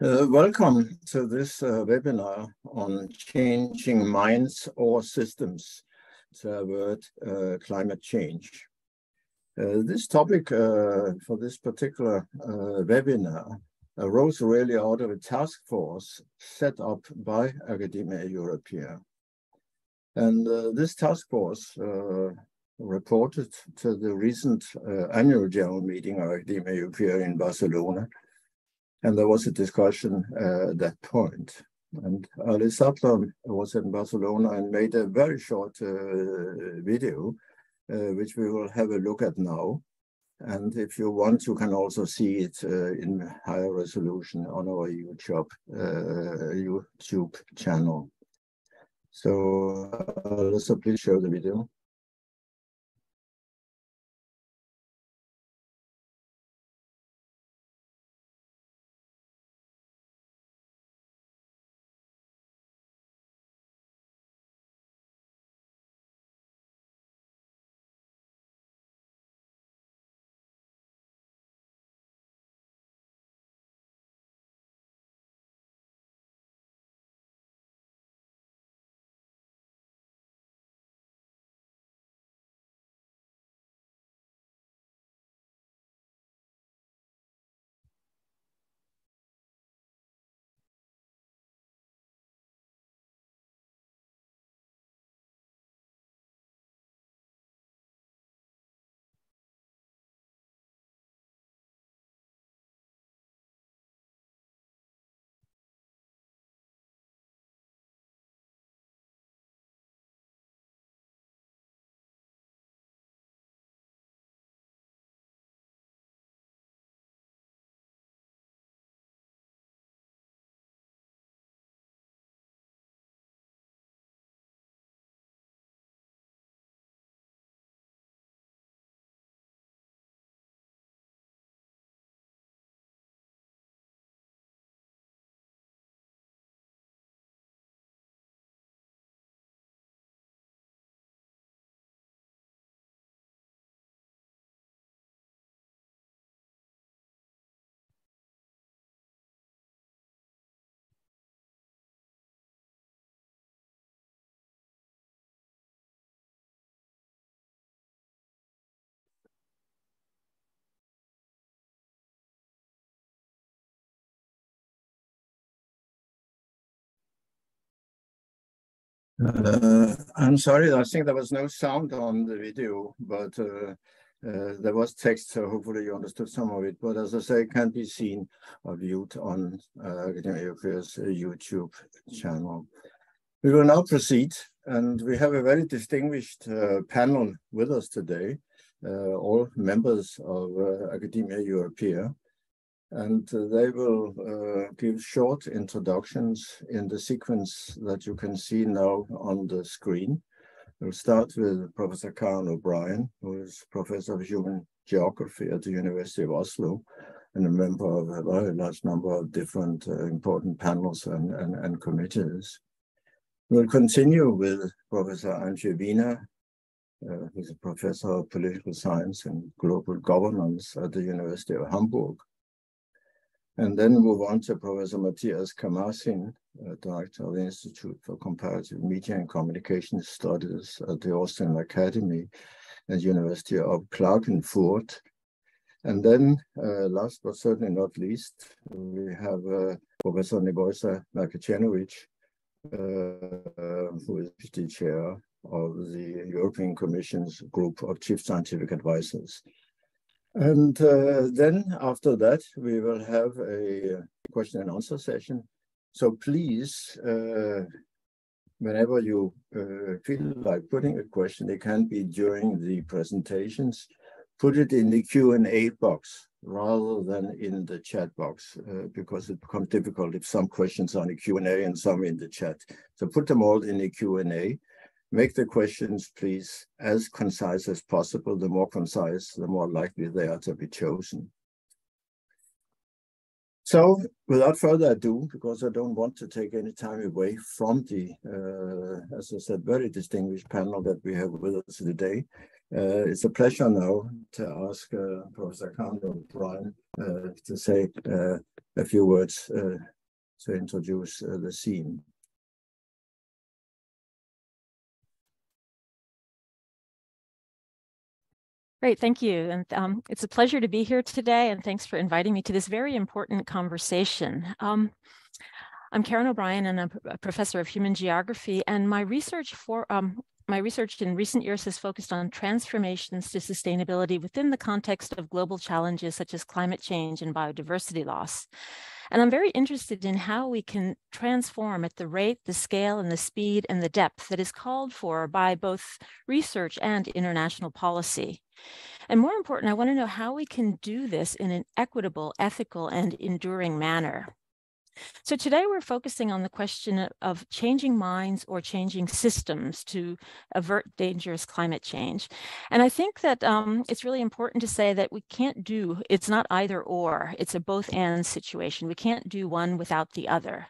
Welcome to this webinar on changing minds or systems to avert climate change. This topic for this particular webinar arose really out of a task force set up by Academia Europaea. And this task force reported to the recent annual general meeting of Academia Europaea in Barcelona. And there was a discussion at that point. And Ali Sattler was in Barcelona and made a very short video, which we will have a look at now. And if you want, you can also see it in higher resolution on our YouTube channel. So Alyssa, please show the video. I'm sorry, I think there was no sound on the video, but there was text, so hopefully you understood some of it. But as I say, it can be seen or viewed on Academia Europaea's YouTube channel. We will now proceed, and we have a very distinguished panel with us today, all members of Academia Europaea. And they will give short introductions in the sequence that you can see now on the screen. We'll start with Professor Karen O'Brien, who is Professor of Human Geography at the University of Oslo and a member of a very large number of different important panels and committees. We'll continue with Professor Antje Wiener, who's a Professor of Political Science and Global Governance at the University of Hamburg. And then move on to Professor Matthias Kamarsin, Director of the Institute for Comparative Media and Communication Studies at the Austrian Academy at the University of Klagenfurt. And then, last but certainly not least, we have Professor Nebojša Markečenović, who is the chair of the European Commission's group of chief scientific advisors. And then after that, we will have a question and answer session. So please, whenever you feel like putting a question, it can be during the presentations, put it in the Q&A box rather than in the chat box, because it becomes difficult if some questions are in the Q&A and some in the chat. So put them all in the Q&A. Make the questions, please, as concise as possible. The more concise, the more likely they are to be chosen. So without further ado, because I don't want to take any time away from the, as I said, very distinguished panel that we have with us today, it's a pleasure now to ask Professor Karen O'Brien to say a few words to introduce the theme. Great, thank you. And it's a pleasure to be here today, and thanks for inviting me to this very important conversation. I'm Karen O'Brien, and I'm a professor of human geography, and my research in recent years has focused on transformations to sustainability within the context of global challenges such as climate change and biodiversity loss. And I'm very interested in how we can transform at the rate, the scale, and the speed and the depth that is called for by both research and international policy. And more important, I want to know how we can do this in an equitable, ethical, and enduring manner. So today we're focusing on the question of changing minds or changing systems to avert dangerous climate change. And I think that it's really important to say that we can't do, it's not either or, it's a both and situation. We can't do one without the other.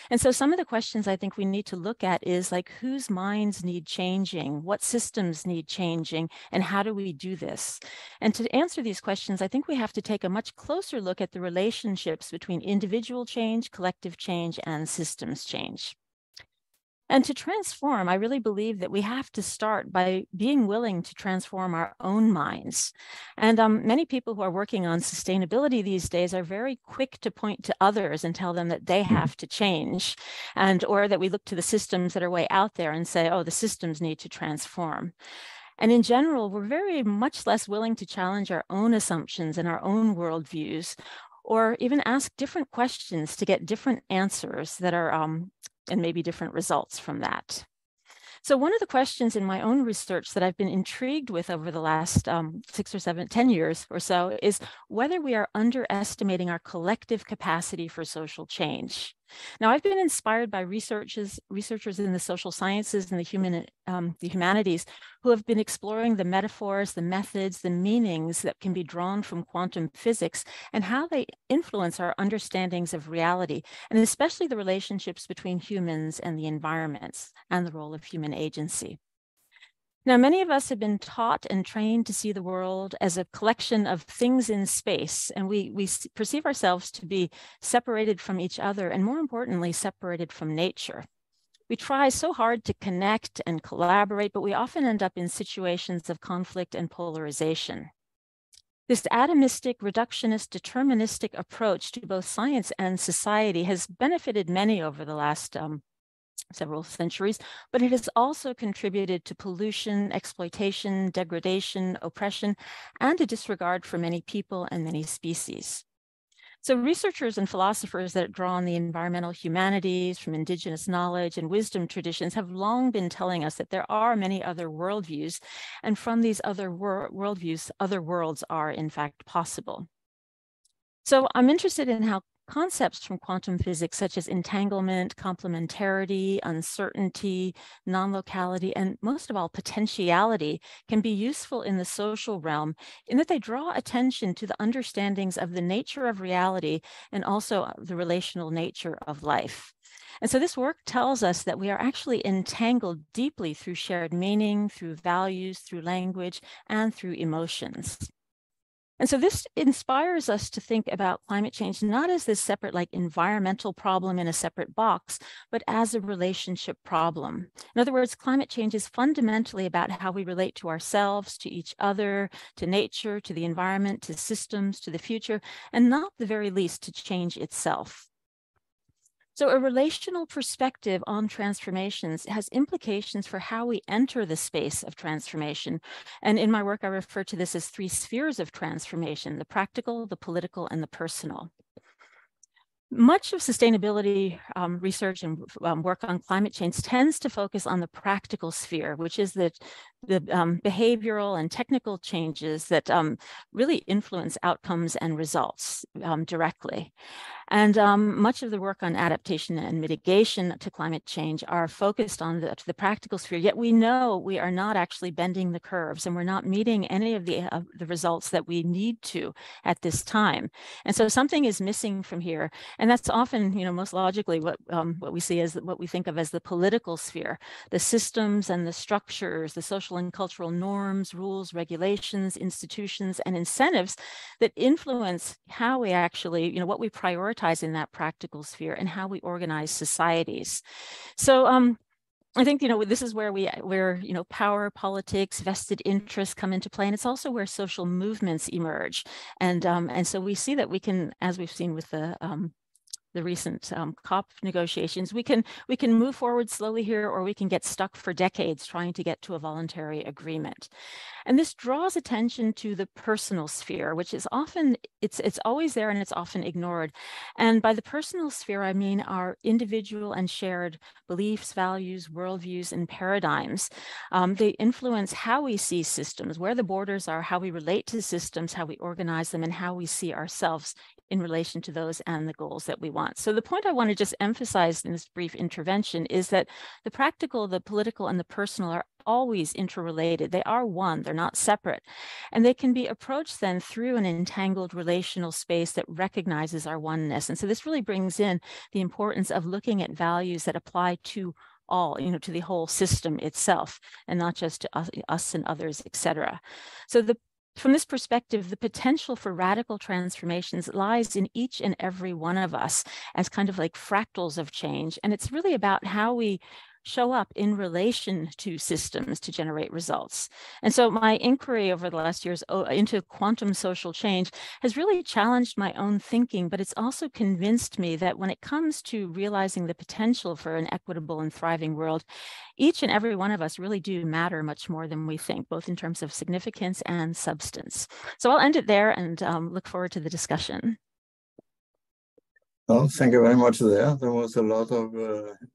And so some of the questions I think we need to look at is like, whose minds need changing? What systems need changing? And how do we do this? And to answer these questions, I think we have to take a much closer look at the relationships between individual change, collective change, and systems change. And to transform, I really believe that we have to start by being willing to transform our own minds. And many people who are working on sustainability these days are very quick to point to others and tell them that they have to change, or that we look to the systems that are way out there and say, oh, the systems need to transform. And in general, we're very much less willing to challenge our own assumptions and our own worldviews, or even ask different questions to get different answers that are, and maybe different results from that. So one of the questions in my own research that I've been intrigued with over the last 6 or 7, 10 years or so is whether we are underestimating our collective capacity for social change. Now, I've been inspired by researchers in the social sciences and the humanities who have been exploring the metaphors, the methods, the meanings that can be drawn from quantum physics and how they influence our understandings of reality, and especially the relationships between humans and the environments and the role of human agency. Now, many of us have been taught and trained to see the world as a collection of things in space, and we perceive ourselves to be separated from each other, and more importantly, separated from nature. We try so hard to connect and collaborate, but we often end up in situations of conflict and polarization. This atomistic, reductionist, deterministic approach to both science and society has benefited many over the last several centuries, but it has also contributed to pollution, exploitation, degradation, oppression, and a disregard for many people and many species. So researchers and philosophers that draw on the environmental humanities from indigenous knowledge and wisdom traditions have long been telling us that there are many other worldviews, and from these other worldviews, other worlds are in fact possible. So I'm interested in how concepts from quantum physics such as entanglement, complementarity, uncertainty, non-locality, and most of all, potentiality can be useful in the social realm in that they draw attention to the understandings of the nature of reality and also the relational nature of life. And so this work tells us that we are actually entangled deeply through shared meaning, through values, through language, and through emotions. And so this inspires us to think about climate change not as this separate, like, environmental problem in a separate box, but as a relationship problem. In other words, climate change is fundamentally about how we relate to ourselves, to each other, to nature, to the environment, to systems, to the future, and not the very least to change itself. So a relational perspective on transformations has implications for how we enter the space of transformation. And in my work, I refer to this as 3 spheres of transformation: the practical, the political, and the personal. Much of sustainability research and work on climate change tends to focus on the practical sphere, which is the behavioral and technical changes that really influence outcomes and results directly. And much of the work on adaptation and mitigation to climate change are focused on the practical sphere, yet we know we are not actually bending the curves and we're not meeting any of the results that we need to at this time. And so something is missing from here. And that's often, most logically what we see as what we think of as the political sphere, the systems and the structures, the social and cultural norms, rules, regulations, institutions, and incentives that influence how we actually, what we prioritize prioritize in that practical sphere and how we organize societies. So I think, this is where power, politics, vested interests come into play, and it's also where social movements emerge. And so we see that we can, as we've seen with the recent COP negotiations, we can move forward slowly here, or we can get stuck for decades trying to get to a voluntary agreement. And this draws attention to the personal sphere, which is often, it's always there and it's often ignored. And by the personal sphere, I mean our individual and shared beliefs, values, worldviews, and paradigms. They influence how we see systems, where the borders are, how we relate to systems, how we organize them, and how we see ourselves in relation to those and the goals that we want. So the point I want to just emphasize in this brief intervention is that the practical, the political, and the personal are always interrelated. They are one, they're not separate. And they can be approached then through an entangled relational space that recognizes our oneness. And so this really brings in the importance of looking at values that apply to all, to the whole system itself, and not just to us and others, etc. So from this perspective, the potential for radical transformations lies in each and every one of us as kind of like fractals of change. And it's really about how we show up in relation to systems to generate results. And so my inquiry over the last years into quantum social change has really challenged my own thinking, but it's also convinced me that when it comes to realizing the potential for an equitable and thriving world, each and every one of us really do matter much more than we think, both in terms of significance and substance. So I'll end it there and look forward to the discussion. Well, thank you very much there. There was a lot of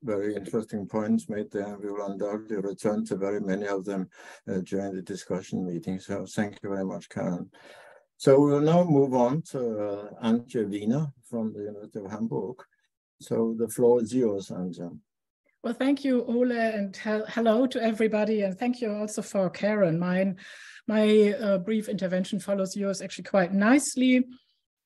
very interesting points made there. We will undoubtedly return to very many of them during the discussion meeting. So thank you very much, Karen. So we will now move on to Antje Wiener from the University of Hamburg. So the floor is yours, Antje. Well, thank you, Ole, and hello to everybody. And thank you also for Karen. My brief intervention follows yours actually quite nicely.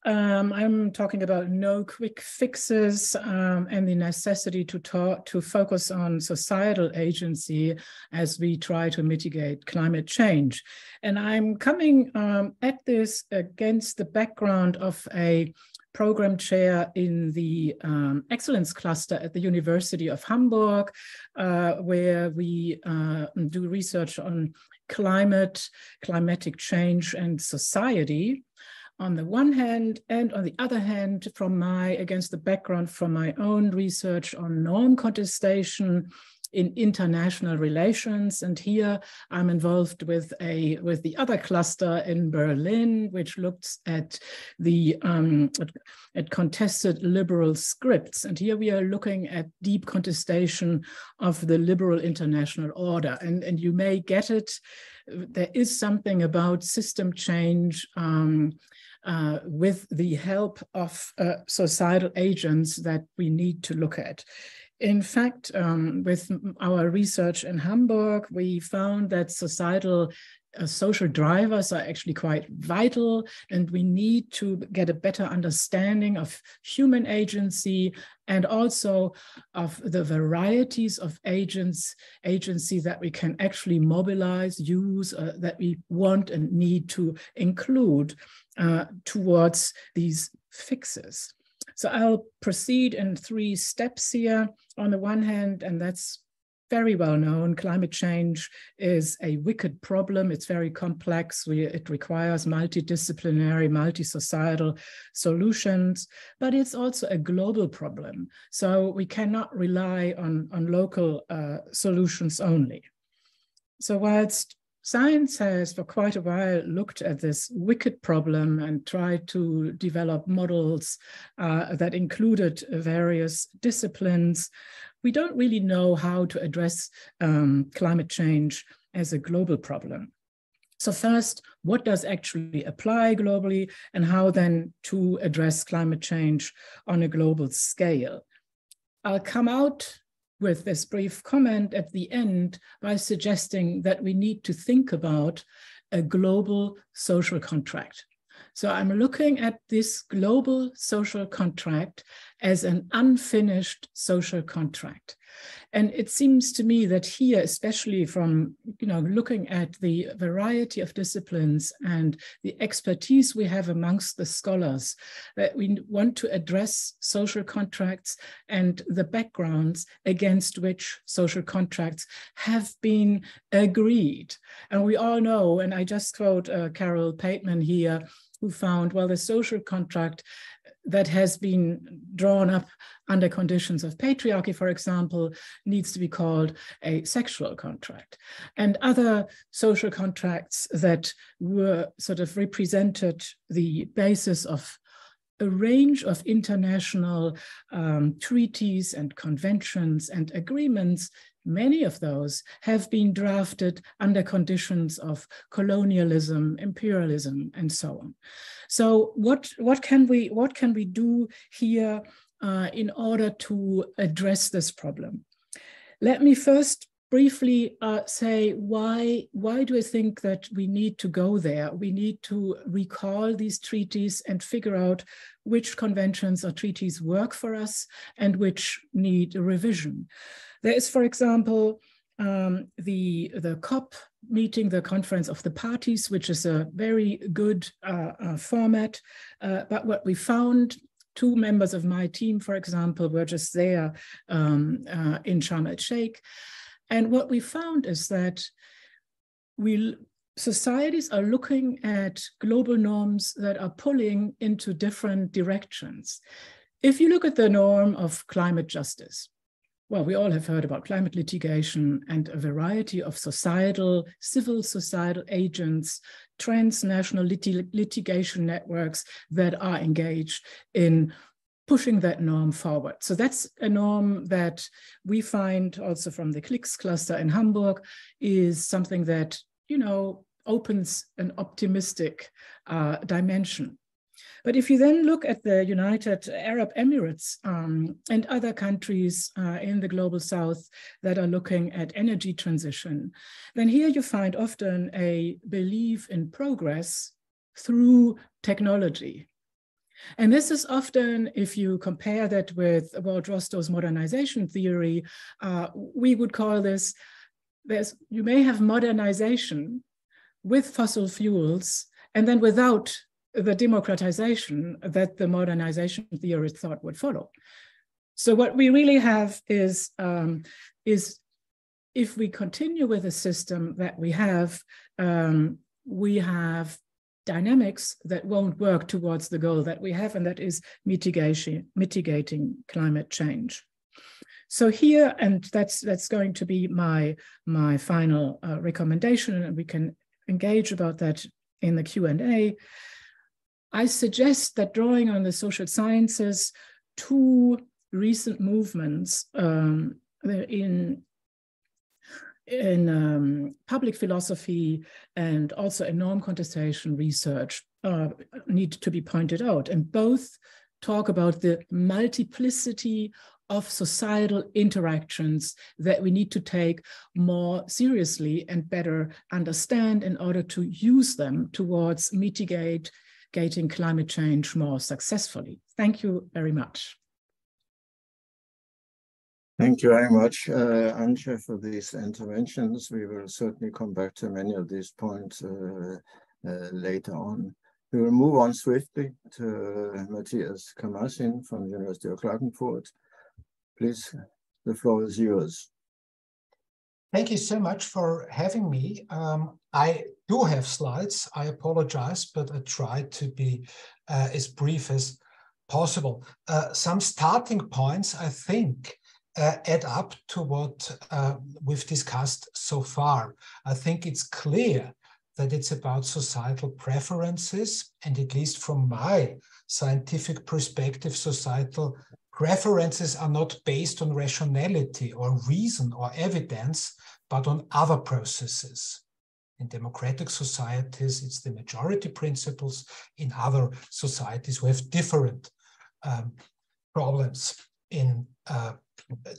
I'm talking about no quick fixes and the necessity to focus on societal agency as we try to mitigate climate change. And I'm coming at this against the background of a program chair in the Excellence Cluster at the University of Hamburg, where we do research on climatic change and society on the one hand, and on the other hand, against the background from my own research on norm contestation in international relations. And here I'm involved with the other cluster in Berlin, which looks at the at contested liberal scripts. And here we are looking at deep contestation of the liberal international order. And you may get it. There is something about system change with the help of societal agents that we need to look at. In fact, with our research in Hamburg, we found that social drivers are actually quite vital, and we need to get a better understanding of human agency and also of the varieties of agency that we can actually mobilize, use, that we want and need to include towards these fixes. So I'll proceed in 3 steps here. On the one hand, and that's very well known, climate change is a wicked problem. It's very complex. It requires multidisciplinary, multi-societal solutions, but it's also a global problem. So we cannot rely on local solutions only. So whilst science has for quite a while looked at this wicked problem and tried to develop models that included various disciplines, we don't really know how to address climate change as a global problem. So first, what does actually apply globally, and how then to address climate change on a global scale? I'll come out with this brief comment at the end by suggesting that we need to think about a global social contract. So I'm looking at this global social contract as an unfinished social contract. And it seems to me that here, especially from looking at the variety of disciplines and the expertise we have amongst the scholars, that we want to address social contracts and the backgrounds against which social contracts have been agreed. And we all know, and I just quote Carol Pateman here, who found, well, the social contract that has been drawn up under conditions of patriarchy, for example, needs to be called a sexual contract. And other social contracts that were sort of represented the basis of a range of international treaties and conventions and agreements, many of those have been drafted under conditions of colonialism, imperialism, and so on. So what can we do here in order to address this problem? Let me first briefly say why do I think that we need to go there? We need to recall these treaties and figure out which conventions or treaties work for us and which need a revision. There is, for example, the COP meeting, the Conference of the Parties, which is a very good format. But what we found, two members of my team, for example, were just there in Sharm el-Sheikh. And what we found is that societies are looking at global norms that are pulling into different directions. If you look at the norm of climate justice, well, we all have heard about climate litigation and a variety of civil societal agents, transnational litigation networks that are engaged in pushing that norm forward. So that's a norm that we find also from the CLIX cluster in Hamburg is something that, opens an optimistic dimension. But if you then look at the United Arab Emirates and other countries in the global south that are looking at energy transition, then here you find often a belief in progress through technology. And this is often, if you compare that with Ward Rostow's modernization theory, we would call this, you may have modernization with fossil fuels and then without the democratization that the modernization theorists thought would follow. So what we really have is if we continue with the system that we have dynamics that won't work towards the goal that we have, and that is mitigating climate change. So here, and that's going to be my final recommendation, and we can engage about that in the Q&A. I suggest that drawing on the social sciences, two recent movements in public philosophy and also in norm contestation research need to be pointed out. And both talk about the multiplicity of societal interactions that we need to take more seriously and better understand in order to use them towards mitigating climate change more successfully. Thank you very much. Thank you very much, Antje, for these interventions. We will certainly come back to many of these points later on. We will move on swiftly to Matthias Kamasin from the University of Klagenfurt. Please, the floor is yours. Thank you so much for having me. I do have slides. I apologize, but I try to be as brief as possible. Some starting points, I think, add up to what we've discussed so far. I think it's clear that it's about societal preferences, and at least from my scientific perspective, societal preferences are not based on rationality or reason or evidence, but on other processes. In democratic societies, it's the majority principles. In other societies, we have different problems in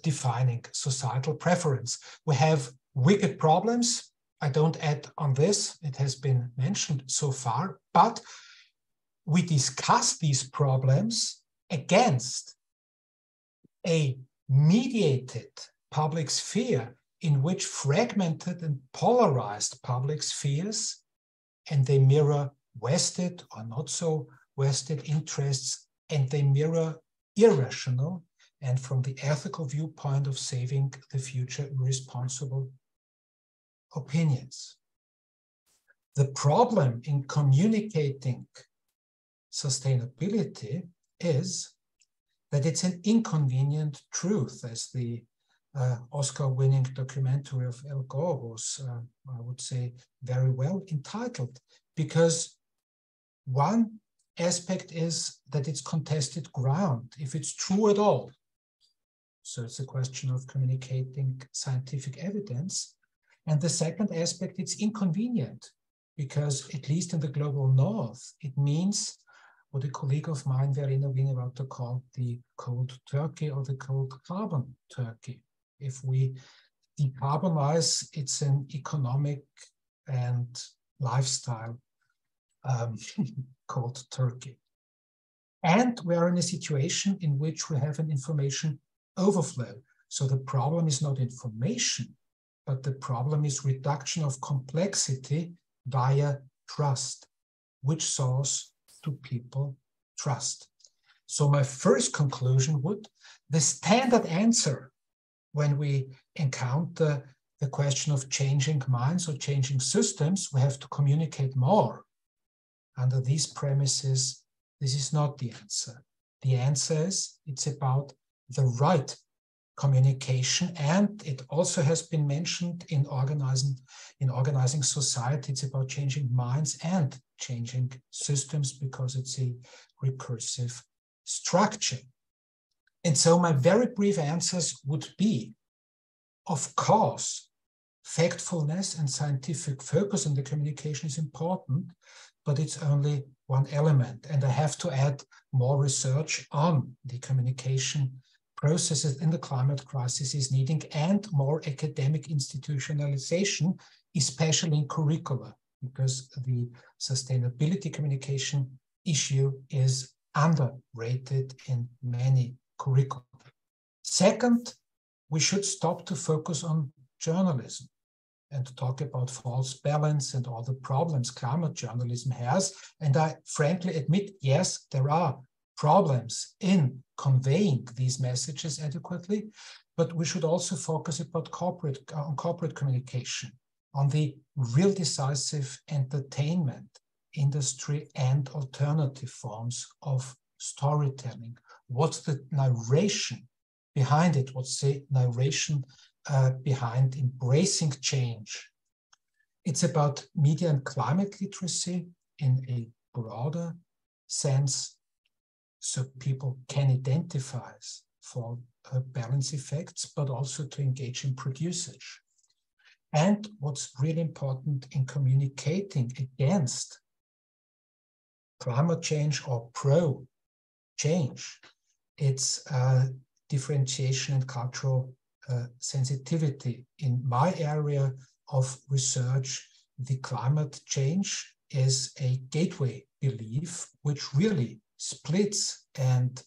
defining societal preference. We have wicked problems. I don't add on this. It has been mentioned so far, but we discuss these problems against a mediated public sphere in which fragmented and polarized public spheres, and they mirror vested or not so vested interests, and they mirror irrational and, from the ethical viewpoint of saving the future, irresponsible opinions. The problem in communicating sustainability is that it's an inconvenient truth, as the Oscar-winning documentary of Al Gore was, I would say, very well entitled, because one aspect is that it's contested ground, if it's true at all. So it's a question of communicating scientific evidence. And the second aspect, it's inconvenient, because at least in the global north, it means what a colleague of mine, Verena Wienerwalter, called the cold turkey or the cold carbon turkey. If we decarbonize, it's an economic and lifestyle cold turkey. And we are in a situation in which we have an information overflow. So the problem is not information, but the problem is reduction of complexity via trust. Which source do people trust? So my first conclusion would, the standard answer when we encounter the question of changing minds or changing systems, we have to communicate more. Under these premises, this is not the answer. The answer is, it's about the right communication, and it also has been mentioned in organizing society. It's about changing minds and changing systems, because it's a recursive structure. And so my very brief answers would be, of course, factfulness and scientific focus on the communication is important, but it's only one element. And I have to add more research on the communication processes in the climate crisis is needing, and more academic institutionalization, especially in curricula, because the sustainability communication issue is underrated in many curricula. Second, we should stop to focus on journalism and talk about false balance and all the problems climate journalism has. And I frankly admit, yes, there are problems in conveying these messages adequately, but we should also focus on corporate communication, on the real decisive entertainment industry and alternative forms of storytelling. What's the narration behind it? What's the narration behind embracing change? It's about media and climate literacy in a broader sense, so people can identify for balance effects, but also to engage in producers. And what's really important in communicating against climate change or pro-change, it's differentiation and cultural sensitivity. In my area of research, the climate change is a gateway belief which really splits and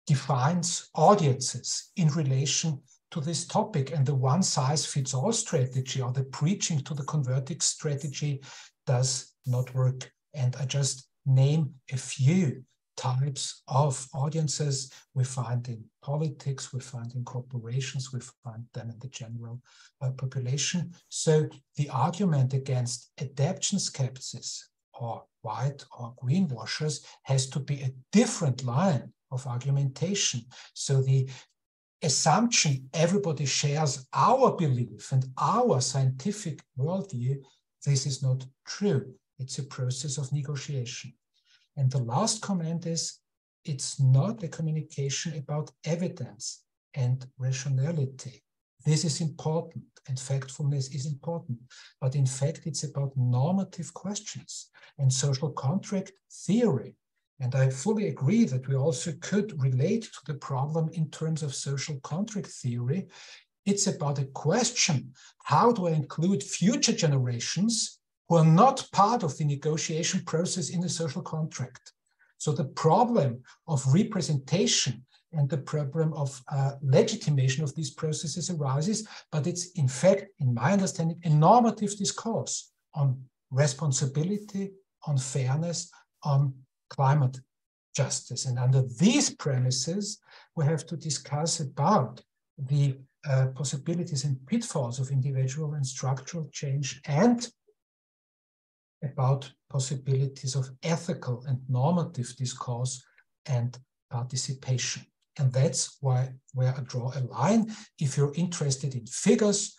defines audiences in relation to this topic. And the one-size-fits-all strategy, or the preaching to the converting strategy, does not work. And I just name a few types of audiences we find in politics, we find in corporations, we find them in the general population. So the argument against adaptation skeptics or white or greenwashers has to be a different line of argumentation. So the assumption everybody shares our belief and our scientific worldview, this is not true. It's a process of negotiation. And the last comment is, it's not a communication about evidence and rationality. This is important, and factfulness is important. But in fact, it's about normative questions and social contract theory. And I fully agree that we also could relate to the problem in terms of social contract theory. It's about a question, how do I include future generations who are not part of the negotiation process in the social contract? So the problem of representation and the problem of legitimation of these processes arises, but it's in fact, in my understanding, a normative discourse on responsibility, on fairness, on climate justice. And under these premises, we have to discuss about the possibilities and pitfalls of individual and structural change, and about possibilities of ethical and normative discourse and participation. And that's where I draw a line. If you're interested in figures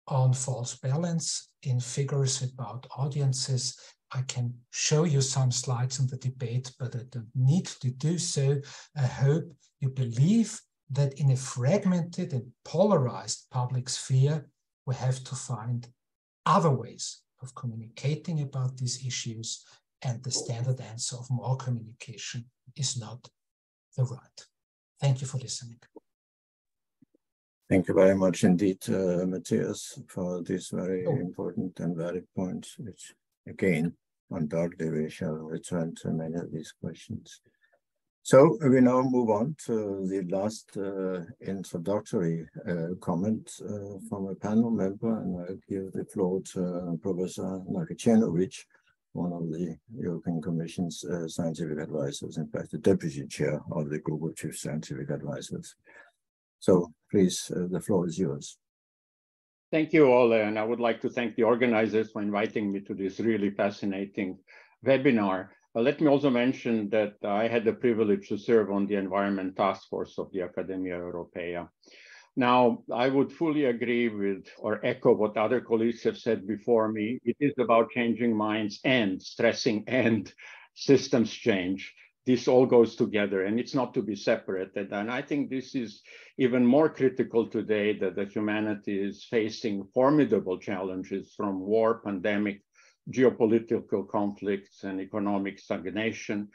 on false balance, in figures about audiences, I can show you some slides in the debate, but I don't need to do so. I hope you believe that in a fragmented and polarized public sphere, we have to find other ways of communicating about these issues, and the standard answer of more communication is not the right. Thank you for listening. Thank you very much indeed, Matthias, for these very important and valid points, which again, undoubtedly we shall return to many of these questions. So we now move on to the last introductory comment from a panel member, and I'll give the floor to Professor Nakachenovic, one of the European Commission's scientific advisors, in fact, the deputy chair of the Group of Chief Scientific Advisors. So please, the floor is yours. Thank you, Ole, and I would like to thank the organizers for inviting me to this really fascinating webinar. Let me also mention that I had the privilege to serve on the Environment Task Force of the Academia Europaea. Now, I would fully agree with or echo what other colleagues have said before me. It is about changing minds and stressing and systems change. This all goes together, and it's not to be separated. And I think this is even more critical today, that the humanity is facing formidable challenges from war, pandemic, geopolitical conflicts, and economic stagnation,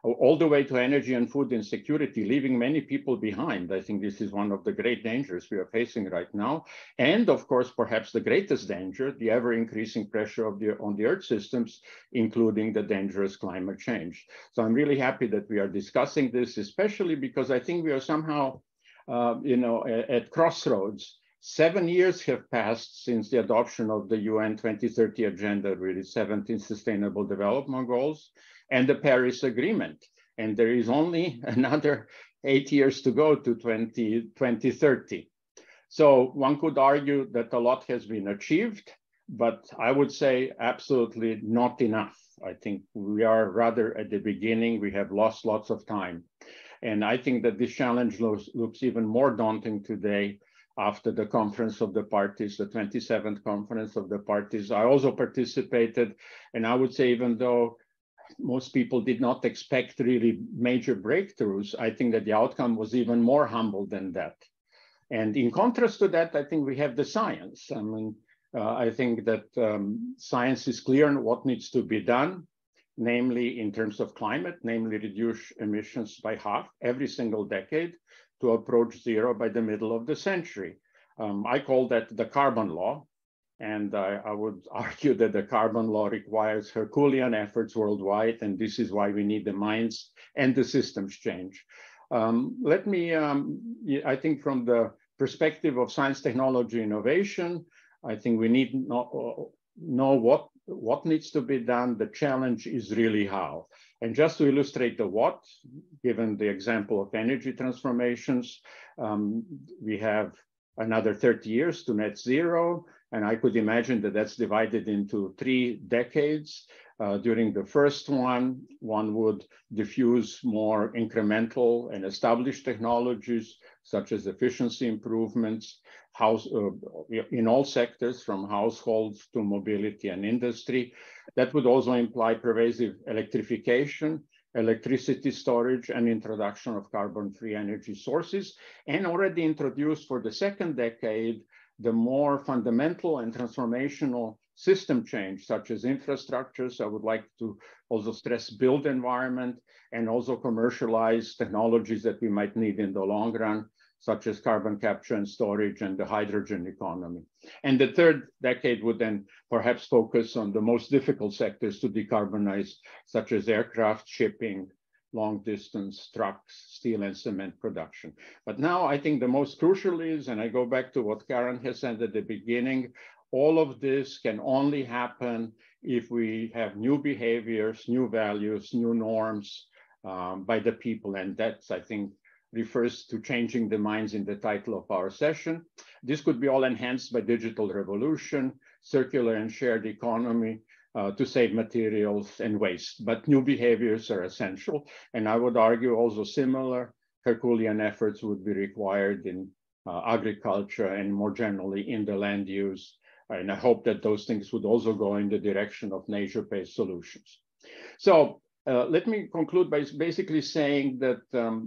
all the way to energy and food insecurity, leaving many people behind. I think this is one of the great dangers we are facing right now. And of course, perhaps the greatest danger, the ever-increasing pressure on the Earth systems, including the dangerous climate change. So I'm really happy that we are discussing this, especially because I think we are somehow, at crossroads. 7 years have passed since the adoption of the UN 2030 Agenda, really 17 Sustainable Development Goals, and the Paris Agreement. And there is only another 8 years to go to 2030. So one could argue that a lot has been achieved, but I would say absolutely not enough. I think we are rather at the beginning. We have lost lots of time. And I think that this challenge looks even more daunting today after the Conference of the Parties, the 27th Conference of the Parties. I also participated, and I would say, even though most people did not expect really major breakthroughs, I think that the outcome was even more humble than that. And in contrast to that, I think we have the science. I mean, I think that science is clear on what needs to be done, namely in terms of climate, namely reduce emissions by half every single decade, to approach zero by the middle of the century. I call that the carbon law. And I would argue that the carbon law requires Herculean efforts worldwide. And this is why we need the minds and the systems change. Let me, I think from the perspective of science, technology, innovation, I think we need to know what needs to be done. The challenge is really how. And just to illustrate the what, given the example of energy transformations, we have another 30 years to net zero. And I could imagine that that's divided into 3 decades. During the first one would diffuse more incremental and established technologies, such as efficiency improvements, in all sectors, from households to mobility and industry. That would also imply pervasive electrification, electricity storage, and introduction of carbon-free energy sources, and already introduced for the second decade, the more fundamental and transformational system change, such as infrastructures. I would like to also stress built environment, and also commercialize technologies that we might need in the long run, such as carbon capture and storage and the hydrogen economy. And the third decade would then perhaps focus on the most difficult sectors to decarbonize, such as aircraft, shipping, long distance trucks, steel and cement production. But now I think the most crucial is, and I go back to what Karen has said at the beginning, all of this can only happen if we have new behaviors, new values, new norms by the people. And that's, I think, refers to changing the minds in the title of our session. This could be all enhanced by digital revolution, circular and shared economy, to save materials and waste. But new behaviors are essential. And I would argue also similar Herculean efforts would be required in agriculture and more generally in the land use. And I hope that those things would also go in the direction of nature-based solutions. So let me conclude by basically saying that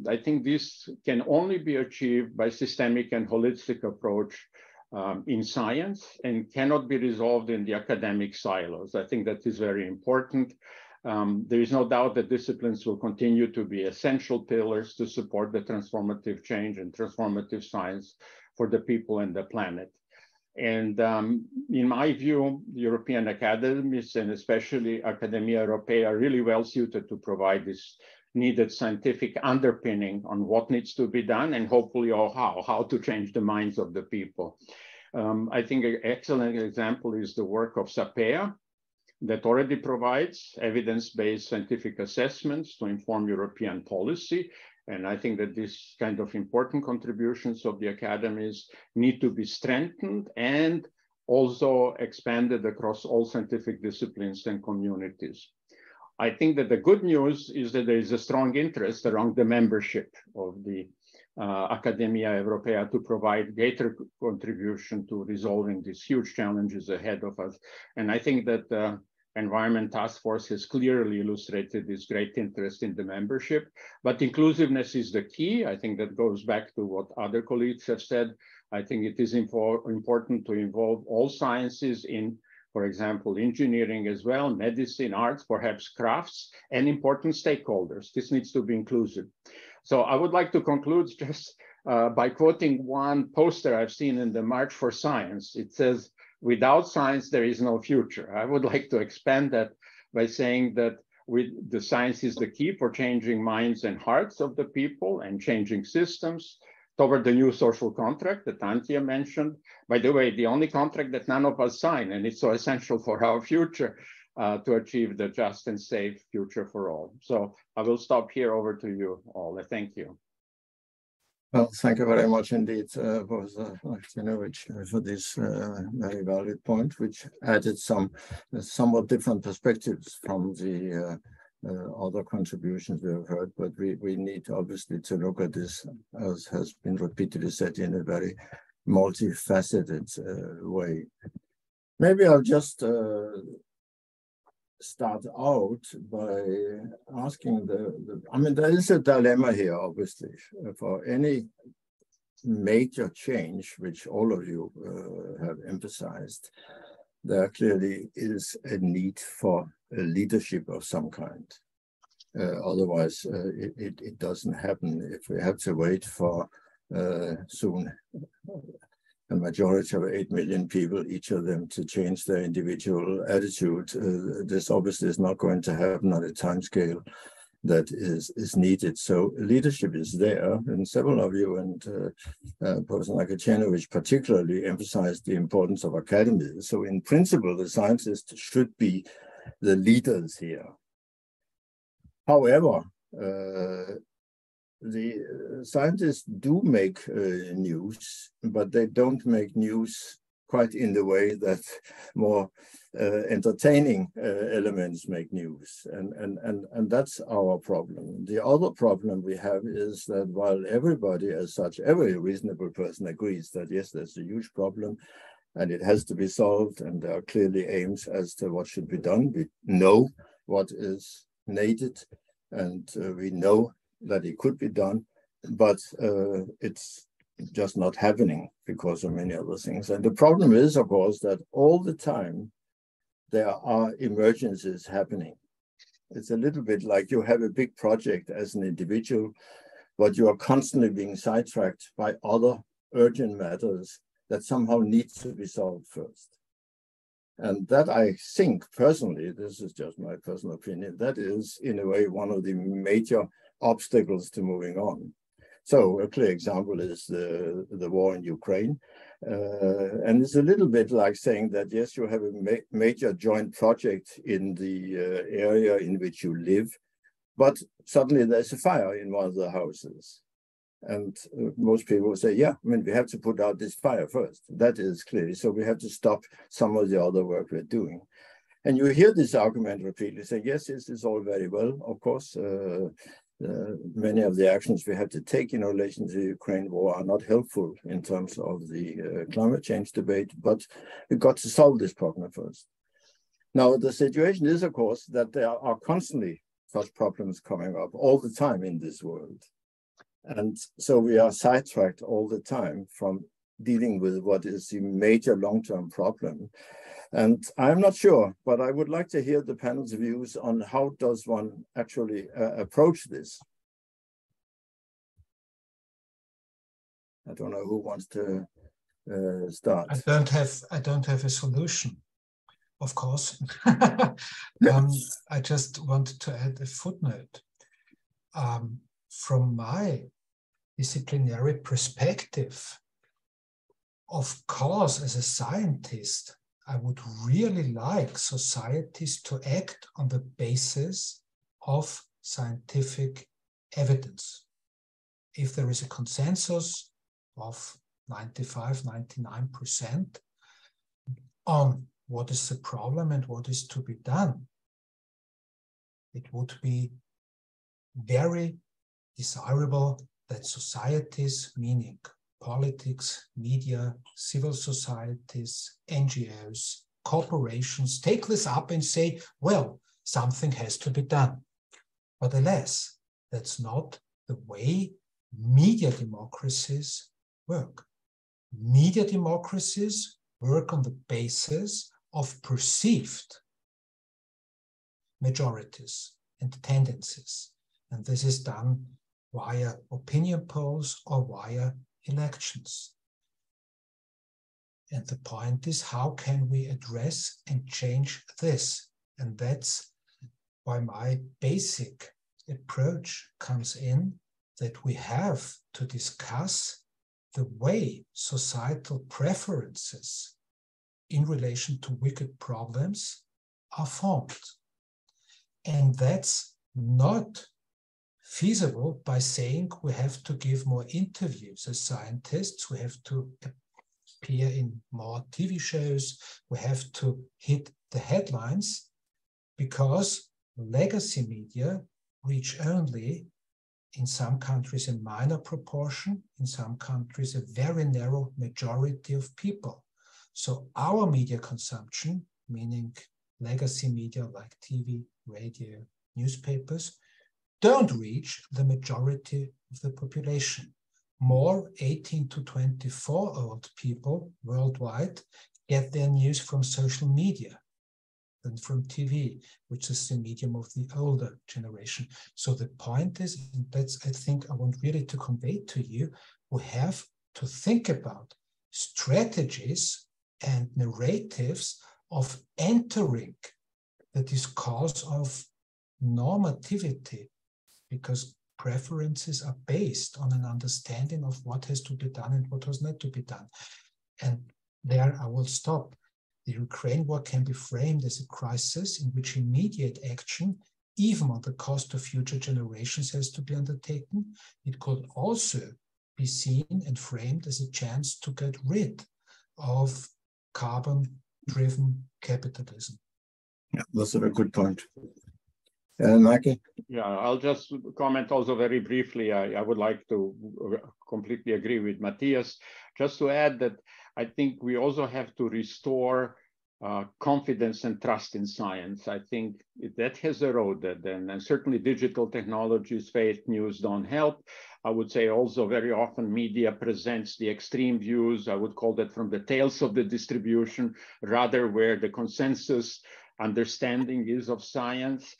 I think this can only be achieved by systemic and holistic approach in science and cannot be resolved in the academic silos. I think that is very important. There is no doubt that disciplines will continue to be essential pillars to support the transformative change and transformative science for the people and the planet. And in my view, European academies and especially Academia Europaea are really well suited to provide this needed scientific underpinning on what needs to be done and hopefully how to change the minds of the people. I think an excellent example is the work of SAPEA that already provides evidence-based scientific assessments to inform European policy. And I think that these kind of important contributions of the academies need to be strengthened and also expanded across all scientific disciplines and communities. I think that the good news is that there is a strong interest around the membership of the Academia Europaea to provide greater contribution to resolving these huge challenges ahead of us. And I think that the Environment Task Force has clearly illustrated this great interest in the membership, but inclusiveness is the key. I think that goes back to what other colleagues have said. I think it is important to involve all sciences in, for example, engineering as well, medicine, arts, perhaps crafts, and important stakeholders. This needs to be inclusive. So I would like to conclude just by quoting one poster I've seen in the March for Science. It says, "Without science, there is no future." I would like to expand that by saying that the science is the key for changing minds and hearts of the people and changing systems toward the new social contract that Antje mentioned. By the way, the only contract that none of us sign, and it's so essential for our future to achieve the just and safe future for all. So I will stop here. Over to you all. Thank you. Well, thank you very much indeed, Professor Martinovic, for this very valid point, which added some somewhat different perspectives from the other contributions we have heard. But we need obviously to look at this, as has been repeatedly said, in a very multifaceted way. Maybe I'll just start out by asking I mean, there is a dilemma here, obviously, for any major change, which all of you have emphasized. There clearly is a need for a leadership of some kind. Otherwise, it doesn't happen. If we have to wait for soon a majority of 8 million people, each of them to change their individual attitude, this obviously is not going to happen on a timescale that is needed. So leadership is there, and several of you and Professor Martinovic particularly emphasized the importance of academies. So in principle, the scientists should be the leaders here. However, the scientists do make news, but they don't make news quite in the way that more entertaining elements make news. And that's our problem. The other problem we have is that while everybody as such, every reasonable person agrees that yes, there's a huge problem and it has to be solved, and there are clearly aims as to what should be done. We know what is needed, and we know that it could be done, but it's just not happening because of many other things. And the problem is, of course, that all the time there are emergencies happening. It's a little bit like you have a big project as an individual, but you are constantly being sidetracked by other urgent matters that somehow need to be solved first. And that, I think personally, this is just my personal opinion, that is in a way one of the major obstacles to moving on. So a clear example is the war in Ukraine. And it's a little bit like saying that, yes, you have a major joint project in the area in which you live, but suddenly there's a fire in one of the houses. And most people will say, yeah, I mean, we have to put out this fire first. That is clearly, so we have to stop some of the other work we're doing. And you hear this argument repeatedly, say, yes, this is all very well, of course. Many of the actions we have to take in relation to the Ukraine war are not helpful in terms of the climate change debate, but we've got to solve this problem first. Now, the situation is, of course, that there are constantly such problems coming up all the time in this world. And so we are sidetracked all the time from dealing with what is the major long-term problem. And I'm not sure, but I would like to hear the panel's views on how does one actually approach this. I don't know who wants to start. I don't have a solution, of course. I just wanted to add a footnote. From my disciplinary perspective, of course, as a scientist, I would really like societies to act on the basis of scientific evidence. If there is a consensus of 95, 99% on what is the problem and what is to be done, it would be very desirable that societies, meaning politics, media, civil societies, NGOs, corporations, take this up and say, well, something has to be done. But alas, that's not the way media democracies work. Media democracies work on the basis of perceived majorities and tendencies. And this is done via opinion polls or via elections. And the point is, how can we address and change this? And that's why my basic approach comes in, that we have to discuss the way societal preferences in relation to wicked problems are formed. And that's not feasible by saying we have to give more interviews as scientists, we have to appear in more TV shows, we have to hit the headlines, because legacy media reach only, in some countries, a minor proportion, in some countries, a very narrow majority of people. So our media consumption, meaning legacy media like TV, radio, newspapers, don't reach the majority of the population. More 18 to 24-year-old people worldwide get their news from social media than from TV, which is the medium of the older generation. So the point is, and that's, I think I want really to convey to you, we have to think about strategies and narratives of entering the discourse of normativity, because preferences are based on an understanding of what has to be done and what has not to be done. And there I will stop. The Ukraine war can be framed as a crisis in which immediate action, even on the cost of future generations, has to be undertaken. It could also be seen and framed as a chance to get rid of carbon-driven capitalism. Yeah, that's a very good point. Mikey? Yeah, I'll just comment also very briefly. I would like to completely agree with Matthias. Just to add that I think we also have to restore confidence and trust in science. I think that has eroded, and certainly digital technologies, fake news don't help. I would say also very often media presents the extreme views. I would call that from the tails of the distribution, rather where the consensus understanding is of science.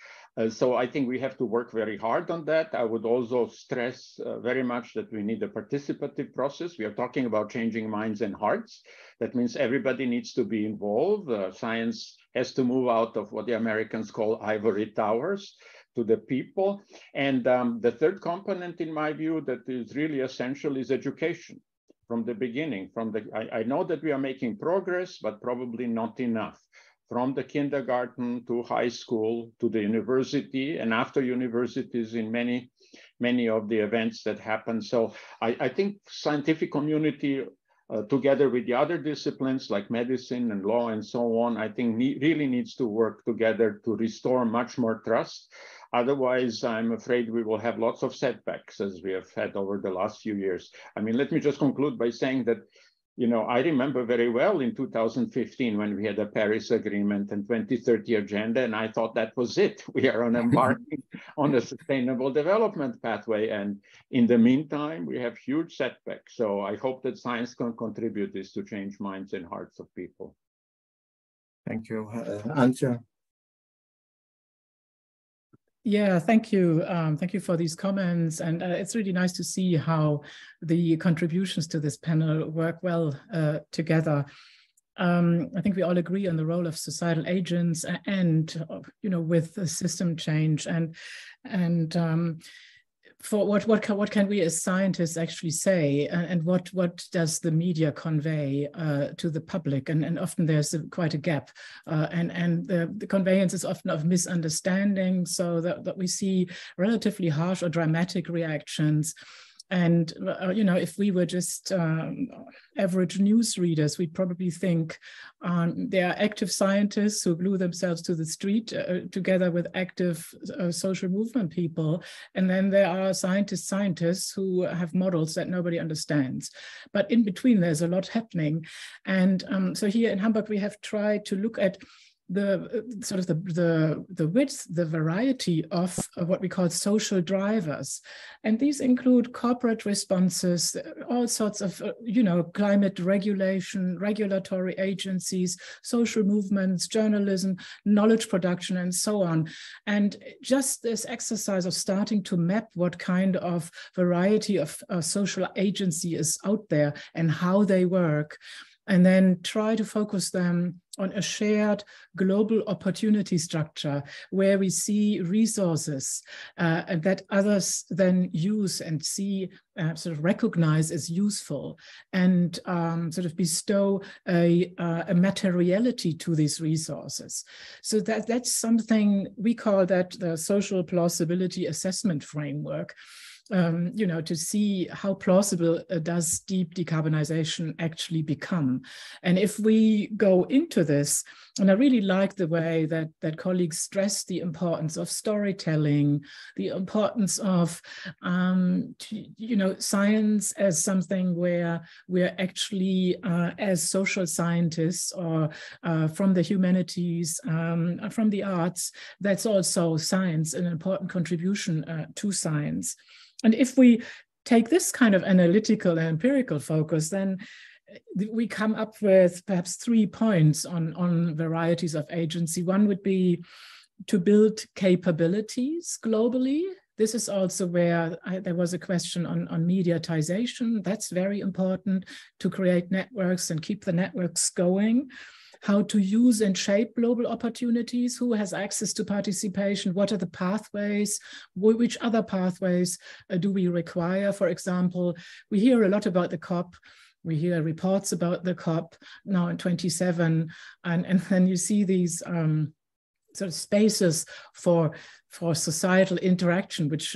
So I think we have to work very hard on that. I would also stress very much that we need a participative process. We are talking about changing minds and hearts. That means everybody needs to be involved. Science has to move out of what the Americans call ivory towers to the people. And the third component, in my view, that is really essential is education from the beginning. I know that we are making progress, but probably not enough. From the kindergarten to high school to the university, and after universities in many of the events that happen. So I think scientific community, together with the other disciplines like medicine and law and so on, I think really needs to work together to restore much more trust. Otherwise, I'm afraid we will have lots of setbacks as we have had over the last few years. I mean, let me just conclude by saying that, you know, I remember very well in 2015 when we had the Paris Agreement and 2030 agenda, and I thought that was it. We are embarking on a sustainable development pathway. And in the meantime, we have huge setbacks. So I hope that science can contribute this to change minds and hearts of people. Thank you. Antje? Yeah, thank you. Thank you for these comments. And it's really nice to see how the contributions to this panel work well together. I think we all agree on the role of societal agents and, you know, with the system change and for what can we as scientists actually say, and what does the media convey to the public, and often there's quite a gap, and the conveyance is often of misunderstanding, so that we see relatively harsh or dramatic reactions. And, you know, if we were just average news readers, we'd probably think there are active scientists who glue themselves to the street together with active social movement people. And then there are scientists who have models that nobody understands. But in between, there's a lot happening. And so here in Hamburg, we have tried to look at the sort of the width, the variety of what we call social drivers. And these include corporate responses, all sorts of, you know, climate regulation, regulatory agencies, social movements, journalism, knowledge production, and so on. And just this exercise of starting to map what kind of variety of social agency is out there and how they work, and then try to focus them on a shared global opportunity structure where we see resources that others then use and see, sort of recognize as useful, and sort of bestow a materiality to these resources. So that's something we call that the social plausibility assessment framework. You know, to see how plausible does deep decarbonization actually become. And if we go into this, and I really like the way that colleagues stress the importance of storytelling, the importance of, you know, science as something where we're actually, as social scientists or from the humanities, from the arts, that's also science, an important contribution to science. And if we take this kind of analytical and empirical focus, then we come up with perhaps 3 points on varieties of agency. One would be to build capabilities globally. This is also where there was a question on mediatization. That's very important, to create networks and keep the networks going. How to use and shape global opportunities, who has access to participation, what are the pathways, which other pathways do we require? For example, we hear a lot about the COP, we hear reports about the COP now in 27, and then you see these sort of spaces for societal interaction, which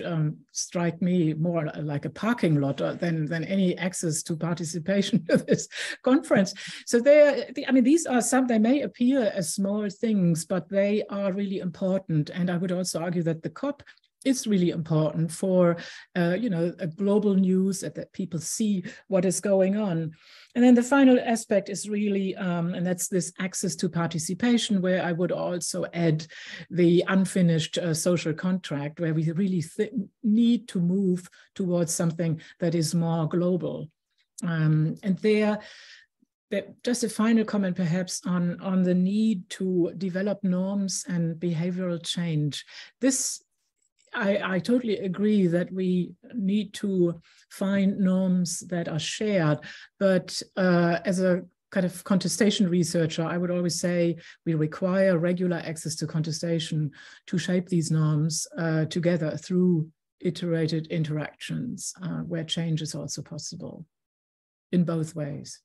strike me more like a parking lot than any access to participation to this conference. So I mean, these are some, they may appear as small things, but they are really important. And I would also argue that the COP is really important for, you know, a global news, that people see what is going on. And then the final aspect is really, and that's this access to participation, where I would also add the unfinished social contract, where we really need to move towards something that is more global. And there just a final comment perhaps on the need to develop norms and behavioral change. This, I totally agree that we need to find norms that are shared, but as a kind of contestation researcher, I would always say we require regular access to contestation to shape these norms together through iterated interactions where change is also possible in both ways.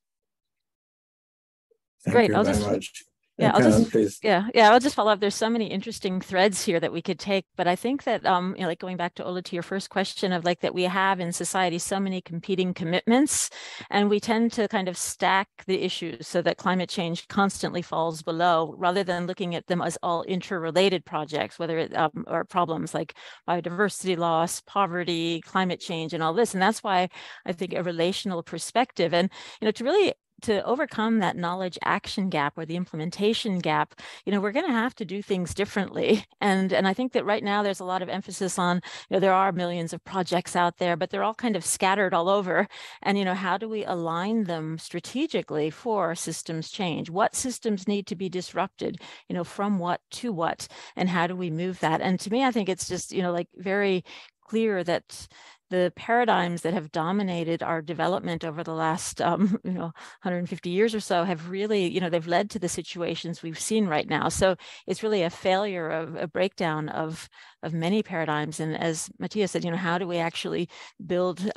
Thank you very much. Yeah, I'll just follow up. There's so many interesting threads here that we could take, but I think that, like going back to Ola, to your first question of like that we have in society so many competing commitments, and we tend to kind of stack the issues so that climate change constantly falls below, rather than looking at them as all interrelated projects, whether it or problems like biodiversity loss, poverty, climate change, and all this. And that's why I think a relational perspective, and to overcome that knowledge action gap or the implementation gap, we're going to have to do things differently. And I think that right now there's a lot of emphasis on, there are millions of projects out there, but they're all kind of scattered all over. And, how do we align them strategically for systems change? What systems need to be disrupted, from what to what, and how do we move that? And to me, I think it's just, like very clear that the paradigms that have dominated our development over the last 150 years or so have really, they've led to the situations we've seen right now. So it's really a failure of a breakdown of many paradigms. And as Matthias said, how do we actually build,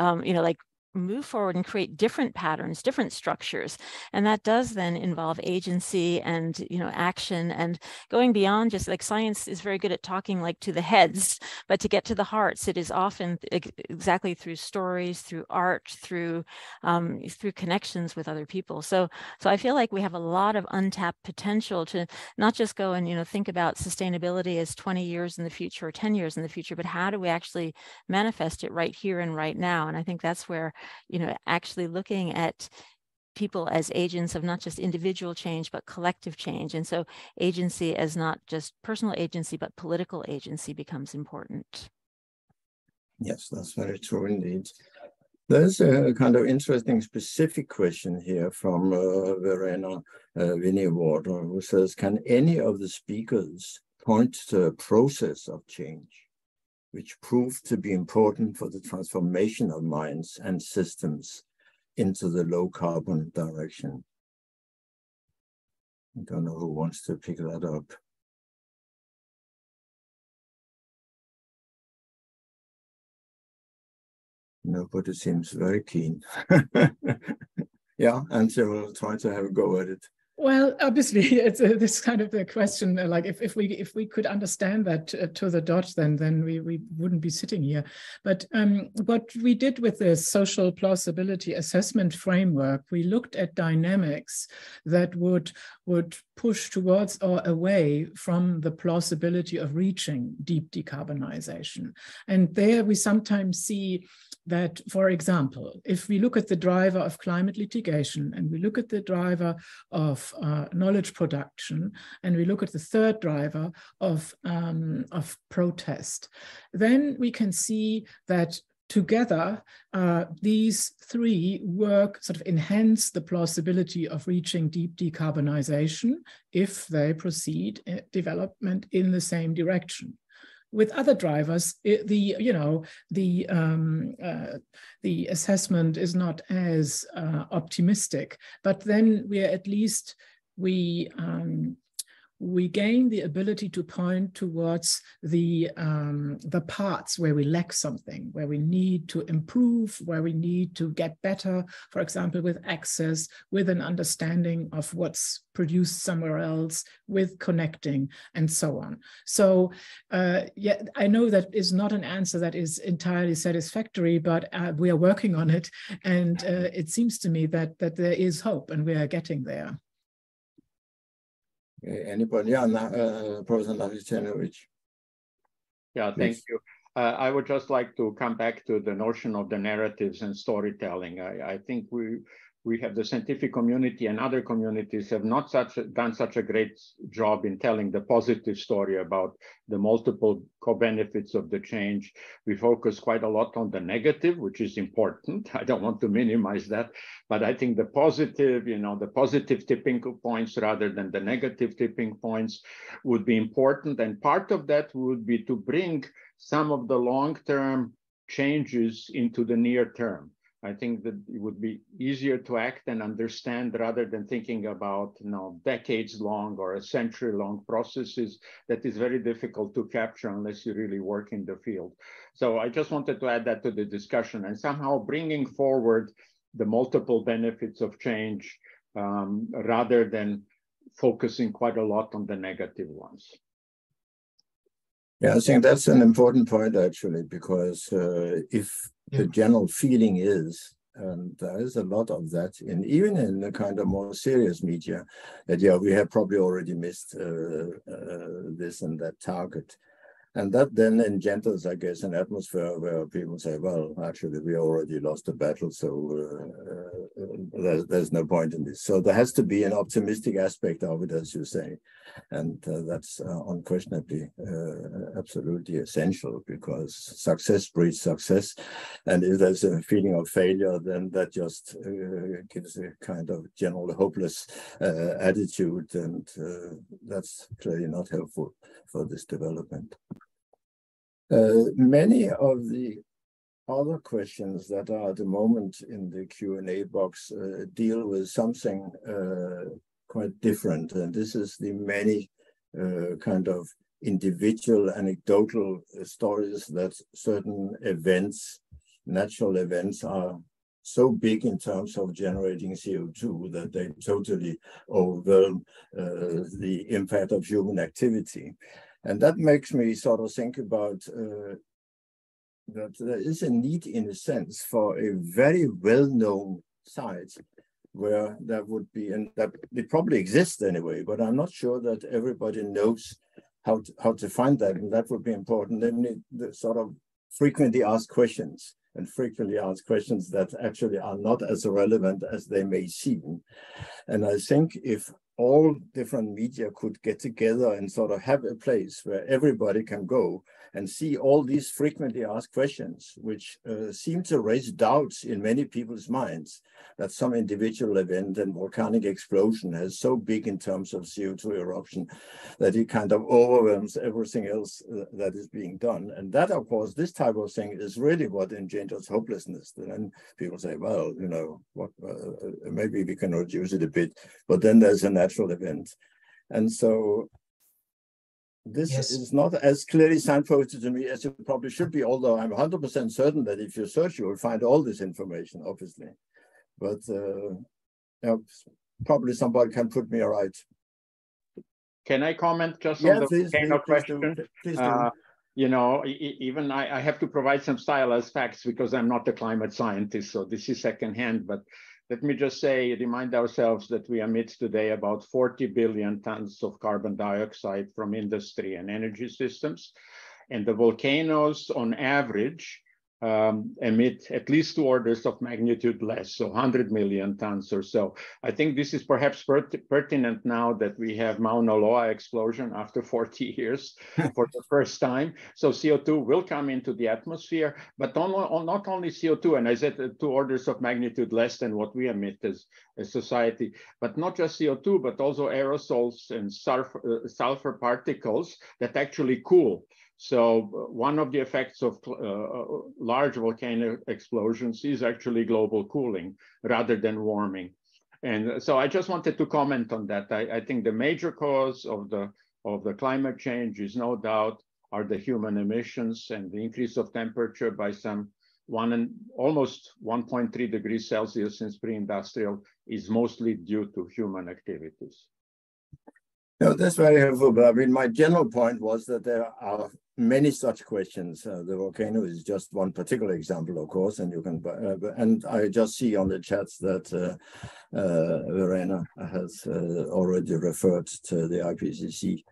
move forward and create different patterns, different structures. And that does then involve agency and, action, and going beyond just like science is very good at talking like to the heads, but to get to the hearts, it is often exactly through stories, through art, through connections with other people. So I feel like we have a lot of untapped potential to not just go and, think about sustainability as 20 years in the future or 10 years in the future, but how do we actually manifest it right here and right now? And I think that's where, actually looking at people as agents of not just individual change, but collective change. And so agency as not just personal agency, but political agency becomes important. Yes, that's very true indeed. There's a kind of interesting specific question here from Verena Winnie-Water, who says, can any of the speakers point to a process of change which proved to be important for the transformation of minds and systems into the low carbon direction? I don't know who wants to pick that up. Nobody seems very keen. Yeah, and so we'll try to have a go at it. Well, obviously, it's this kind of the question. Like, if we could understand that to the dot, then we wouldn't be sitting here. But what we did with the social plausibility assessment framework, we looked at dynamics that would push towards or away from the plausibility of reaching deep decarbonization. And there we sometimes see that, for example, if we look at the driver of climate litigation and we look at the driver of knowledge production, and we look at the third driver of protest, then we can see that together, these three work, sort of enhance the plausibility of reaching deep decarbonization if they proceed development in the same direction. With other drivers, the assessment is not as optimistic, but then we gain the ability to point towards the parts where we lack something, where we need to improve, where we need to get better, for example, with access, with an understanding of what's produced somewhere else, with connecting, and so on. So yeah, I know that is not an answer that is entirely satisfactory, but we are working on it. And it seems to me that there is hope and we are getting there. Anybody? Yeah, Professor Navicenovic. Yeah, thank you. I would just like to come back to the notion of the narratives and storytelling. I think we have the scientific community and other communities have not done such a great job in telling the positive story about the multiple co-benefits of the change. We focus quite a lot on the negative, which is important. I don't want to minimize that, but I think the positive, the positive tipping points rather than the negative tipping points would be important. And part of that would be to bring some of the long-term changes into the near term. I think that it would be easier to act and understand rather than thinking about decades long or a century long processes that is very difficult to capture unless you really work in the field. So I just wanted to add that to the discussion and somehow bringing forward the multiple benefits of change rather than focusing quite a lot on the negative ones. Yeah, I think that's an important point actually, because if the general feeling is, and there is a lot of that, even in the kind of more serious media, that we have probably already missed this and that target. And that then engenders, I guess, an atmosphere where people say, well, actually, we already lost the battle, so there's no point in this. So there has to be an optimistic aspect of it, as you say. And that's unquestionably absolutely essential, because success breeds success. And if there's a feeling of failure, then that just gives a kind of general hopeless attitude. And that's clearly not helpful for this development. Many of the other questions that are at the moment in the Q&A box deal with something quite different. And this is the many kind of individual anecdotal stories that certain events, natural events, are so big in terms of generating CO2 that they totally overwhelm the impact of human activity. And that makes me sort of think about that there is a need, in a sense, for a very well-known site where there would be, and that it probably exists anyway, but I'm not sure that everybody knows how to find that, and that would be important. Namely, the sort of frequently asked questions, and frequently asked questions that actually are not as relevant as they may seem. And I think if all different media could get together and sort of have a place where everybody can go and see all these frequently asked questions, which seem to raise doubts in many people's minds that some individual event and volcanic explosion has so big in terms of CO2 eruption that it kind of overwhelms everything else that is being done. And that, of course, this type of thing is really what engenders hopelessness. And then people say, well, maybe we can reduce it a bit, but then there's a natural event. And so this is not as clearly signposted to me as it probably should be, although I'm 100% certain that if you search, you will find all this information, obviously. But probably somebody can put me right. Can I comment just on the volcano question? Please do. Even I have to provide some stylized facts because I'm not a climate scientist, so this is secondhand, but let me just remind ourselves that we emit today about 40 billion tons of carbon dioxide from industry and energy systems. And the volcanoes on average emit at least 2 orders of magnitude less, so 100 million tons or so. I think this is perhaps pertinent now that we have Mauna Loa explosion after 40 years for the first time. So CO2 will come into the atmosphere, but not only CO2, and I said 2 orders of magnitude less than what we emit as a society, but not just CO2, but also aerosols and sulfur particles that actually cool. So one of the effects of large volcano explosions is actually global cooling rather than warming. And so I just wanted to comment on that. I think the major cause of the climate change is no doubt are the human emissions, and the increase of temperature by some almost 1.3 degrees Celsius since pre-industrial is mostly due to human activities. No, that's very helpful. But I mean, my general point was that there are many such questions. The volcano is just one particular example, of course, and you can. And I just see on the chats that Verena has already referred to the IPCC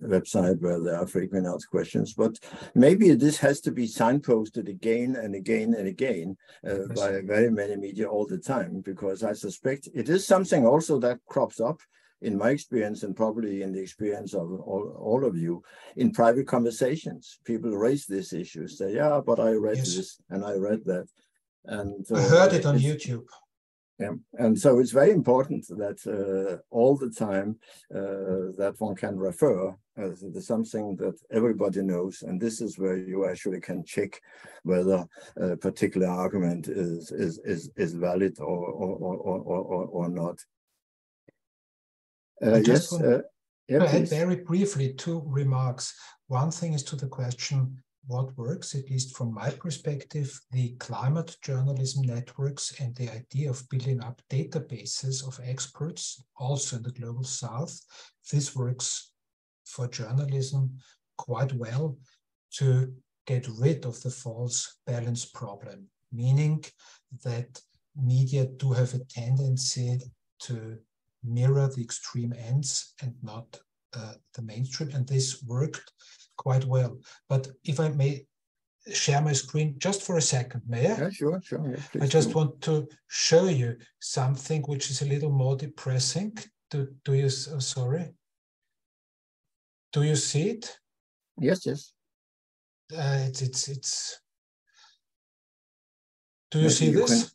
website where there are frequent asked questions. But maybe this has to be signposted again and again and again by very many media all the time, because I suspect it is something also that crops up in my experience, and probably in the experience of all of you, in private conversations. People raise this issue, say, yeah, but I read this and I read that. And I heard it on YouTube. Yeah, and so it's very important that all the time that one can refer to something that everybody knows, and this is where you actually can check whether a particular argument is valid or not. Yes. Yeah, I had very briefly two remarks. One thing is to the question, what works, at least from my perspective, the climate journalism networks and the idea of building up databases of experts, also in the global south. This works for journalism quite well to get rid of the false balance problem, meaning that media do have a tendency to mirror the extreme ends and not the mainstream, and this worked quite well. But if I may share my screen just for a second, may I? Yeah, sure. Yeah, I just want to show you something which is a little more depressing. Do you? Sorry. Do you see it? Yes. It's. Do you see this?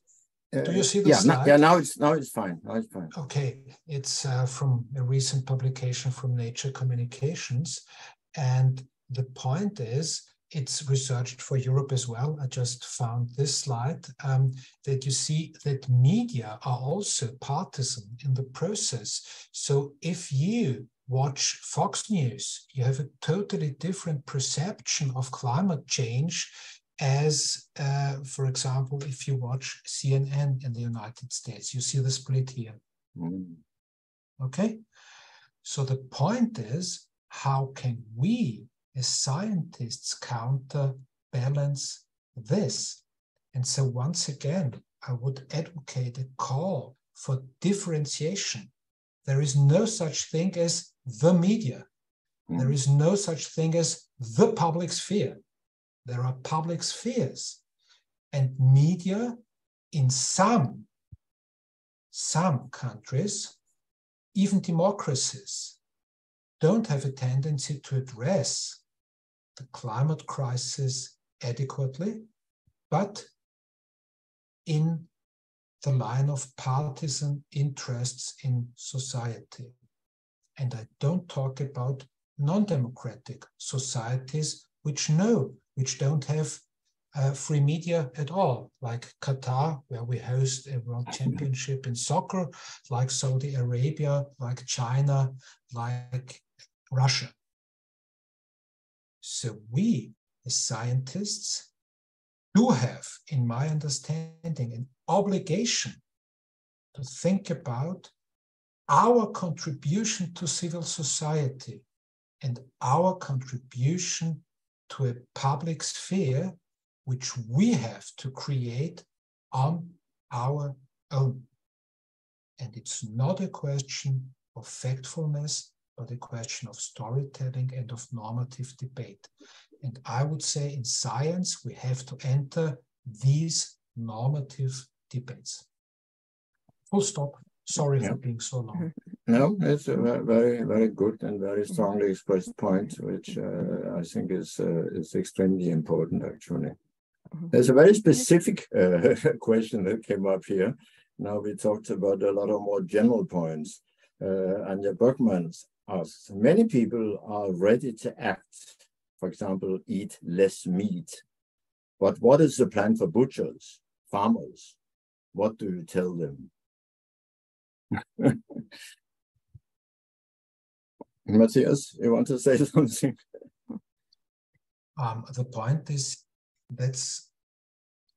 Do you see the slide? Now it's fine. Okay, it's from a recent publication from Nature Communications, and the point is it's researched for Europe as well. I just found this slide that you see that media are also partisan in the process. So if you watch Fox News, you have a totally different perception of climate change as, for example, if you watch CNN in the United States. You see the split here. Okay? So the point is, how can we as scientists counterbalance this? And so once again, I would advocate a call for differentiation. There is no such thing as the media. There is no such thing as the public sphere. There are public spheres, and media in some countries, even democracies, don't have a tendency to address the climate crisis adequately, but in the line of partisan interests in society. And I don't talk about non-democratic societies which don't have free media at all, like Qatar, where we host a world championship in soccer, like Saudi Arabia, like China, like Russia. So we, as scientists, do have, in my understanding, an obligation to think about our contribution to civil society and our contribution to a public sphere which we have to create on our own. And it's not a question of factfulness, but a question of storytelling and of normative debate. And I would say in science, we have to enter these normative debates. Full stop. Sorry for being so long. No, it's a very, very good and very strongly expressed point, which I think is extremely important, actually. There's a very specific question that came up here. Now we talked about a lot of more general points. Anja Bergman asks, many people are ready to act, for example, eat less meat. But what is the plan for butchers, farmers? What do you tell them? Matthias, you want to say something? The point is, that's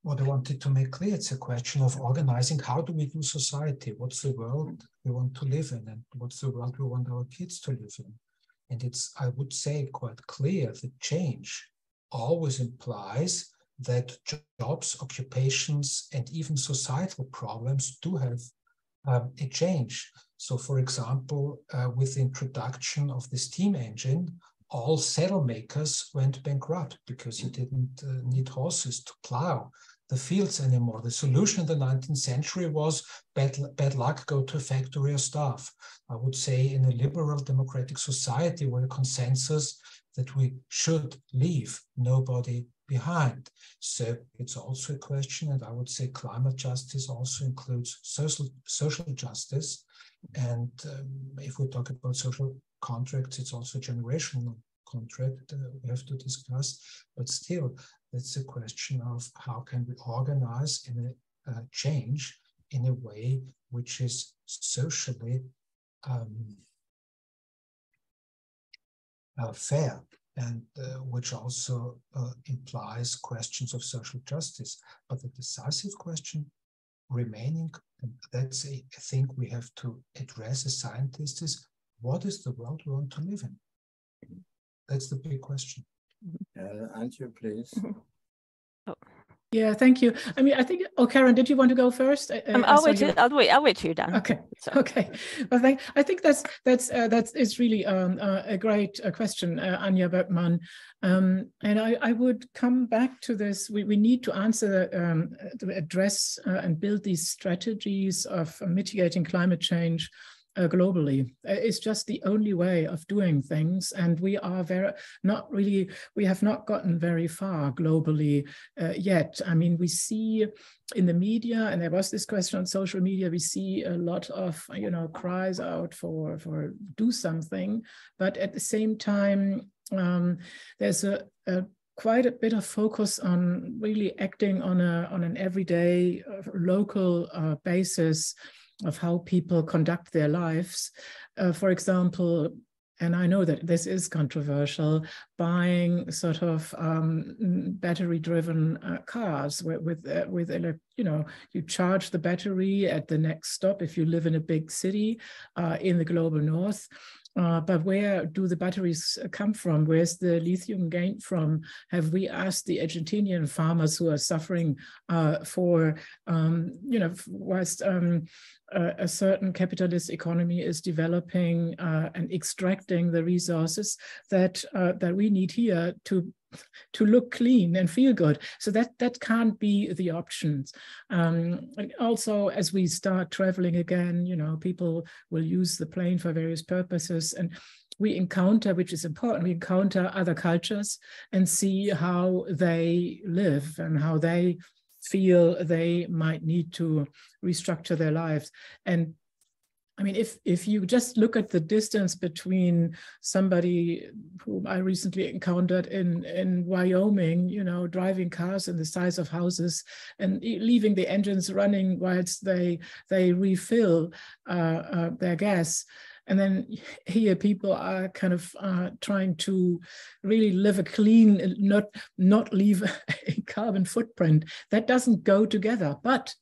what I wanted to make clear. It's a question of organizing. How do we do society? What's the world we want to live in? And what's the world we want our kids to live in? And it's, I would say, quite clear that change always implies that jobs, occupations, and even societal problems do have a change. So, for example, with the introduction of the steam engine, all saddle makers went bankrupt because you didn't need horses to plow the fields anymore. The solution in the 19th century was bad luck, go to a factory or starve. I would say in a liberal democratic society where the consensus that we should leave nobody behind. So it's also a question, and I would say climate justice also includes social justice. And if we talk about social contracts, it's also a generational contract we have to discuss. But still, it's a question of how can we organize in a change in a way which is socially fair, and which also implies questions of social justice. But the decisive question remaining, and that's a thing we have to address as scientists, is what is the world we want to live in? That's the big question. Antje, please. Oh. Yeah, thank you. I mean, I think, oh, Karen, did you want to go first? I'll wait till you're done. Okay. So. Okay. Well, I think that's is really a great question, Anja Bergmann. And I would come back to this. We need to answer, to address and build these strategies of mitigating climate change globally. It's just the only way of doing things, and we are we have not gotten very far globally yet. I mean, we see in the media, and there was this question on social media, we see a lot of, cries out for do something, but at the same time, there's quite a bit of focus on really acting on an everyday local basis of how people conduct their lives. For example, and I know that this is controversial, buying sort of battery-driven cars with you charge the battery at the next stop if you live in a big city in the global north. But where do the batteries come from? Where's the lithium gained from? Have we asked the Argentinian farmers who are suffering whilst a certain capitalist economy is developing and extracting the resources that we need here to look clean and feel good? So that can't be the options. And also, as we start traveling again, people will use the plane for various purposes, and we encounter, which is important, we encounter other cultures and see how they live and how they feel they might need to restructure their lives. And I mean, if you just look at the distance between somebody whom I recently encountered in Wyoming, driving cars in the size of houses and leaving the engines running whilst they refill their gas. And then here people are kind of trying to really live a clean, not leave a carbon footprint. That doesn't go together, but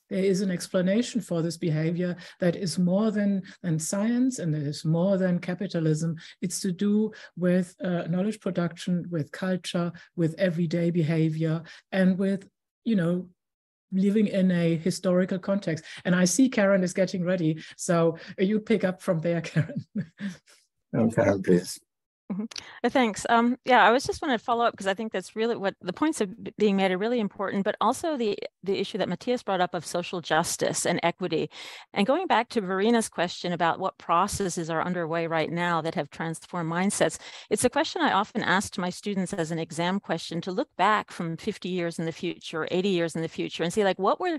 there is an explanation for this behavior that is more than science, and it is more than capitalism. It's to do with knowledge production, with culture, with everyday behavior, and with, living in a historical context. And I see Karen is getting ready. So you pick up from there, Karen. Karen, please. Mm-hmm. Thanks. Yeah, I was just want to follow up because I think that's really what the points of being made are really important, but also the issue that Matthias brought up of social justice and equity. And going back to Verina's question about what processes are underway right now that have transformed mindsets, it's a question I often ask to my students as an exam question, to look back from 50 years in the future, or 80 years in the future, and see like what were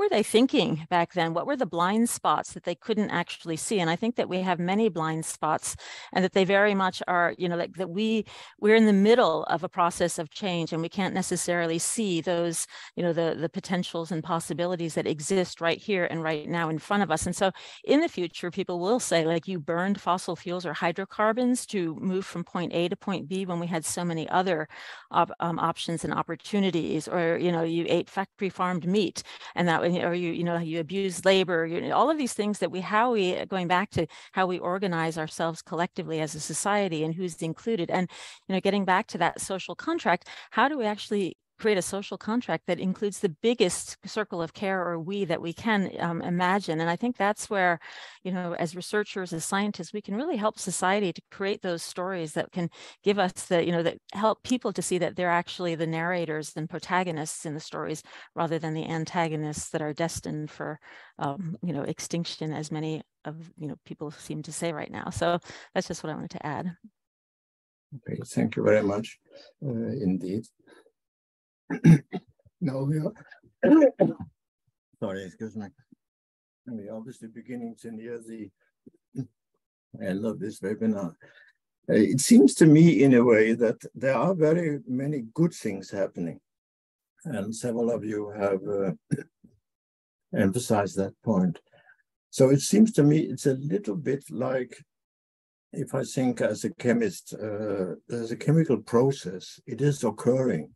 they thinking back then? What were the blind spots that they couldn't actually see? And I think that we have many blind spots, and that they very much are are, like that we're in the middle of a process of change, and we can't necessarily see those, the potentials and possibilities that exist right here and right now in front of us. And so in the future, people will say, like, you burned fossil fuels or hydrocarbons to move from point A to point B when we had so many other options and opportunities, or, you ate factory farmed meat, and that, or you abused labor, all of these things that going back to how we organize ourselves collectively as a society and who's included. And, getting back to that social contract, how do we actually create a social contract that includes the biggest circle of care or we that we can imagine? And I think that's where, as researchers, as scientists, we can really help society to create those stories that can give us that help people to see that they're actually the narrators and protagonists in the stories, rather than the antagonists that are destined for, extinction, as many of, people seem to say right now. So that's just what I wanted to add. Okay, thank you very much, indeed. Now we are, sorry, excuse me. We are obviously beginning to near the end of this webinar. It seems to me, in a way, that there are very many good things happening, and several of you have emphasized that point. So it seems to me it's a little bit like, if I think as a chemist, there's a chemical process, it is occurring,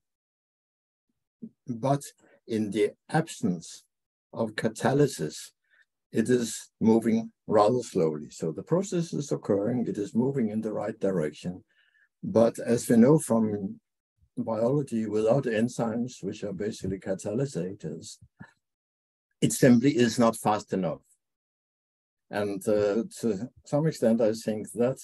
but in the absence of catalysis, it is moving rather slowly. So the process is occurring, it is moving in the right direction. But as we know from biology, without enzymes, which are basically catalyzers, it simply is not fast enough. And to some extent, I think that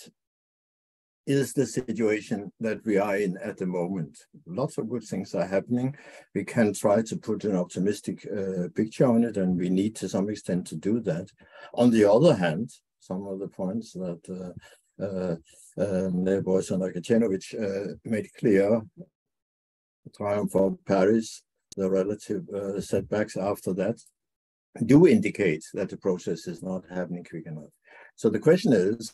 is the situation that we are in at the moment. Lots of good things are happening. We can try to put an optimistic picture on it, and we need to some extent to do that. On the other hand, some of the points that Nebojsa and Akacenovic made clear, the triumph of Paris, the relative setbacks after that, do indicate that the process is not happening quick enough. So the question is,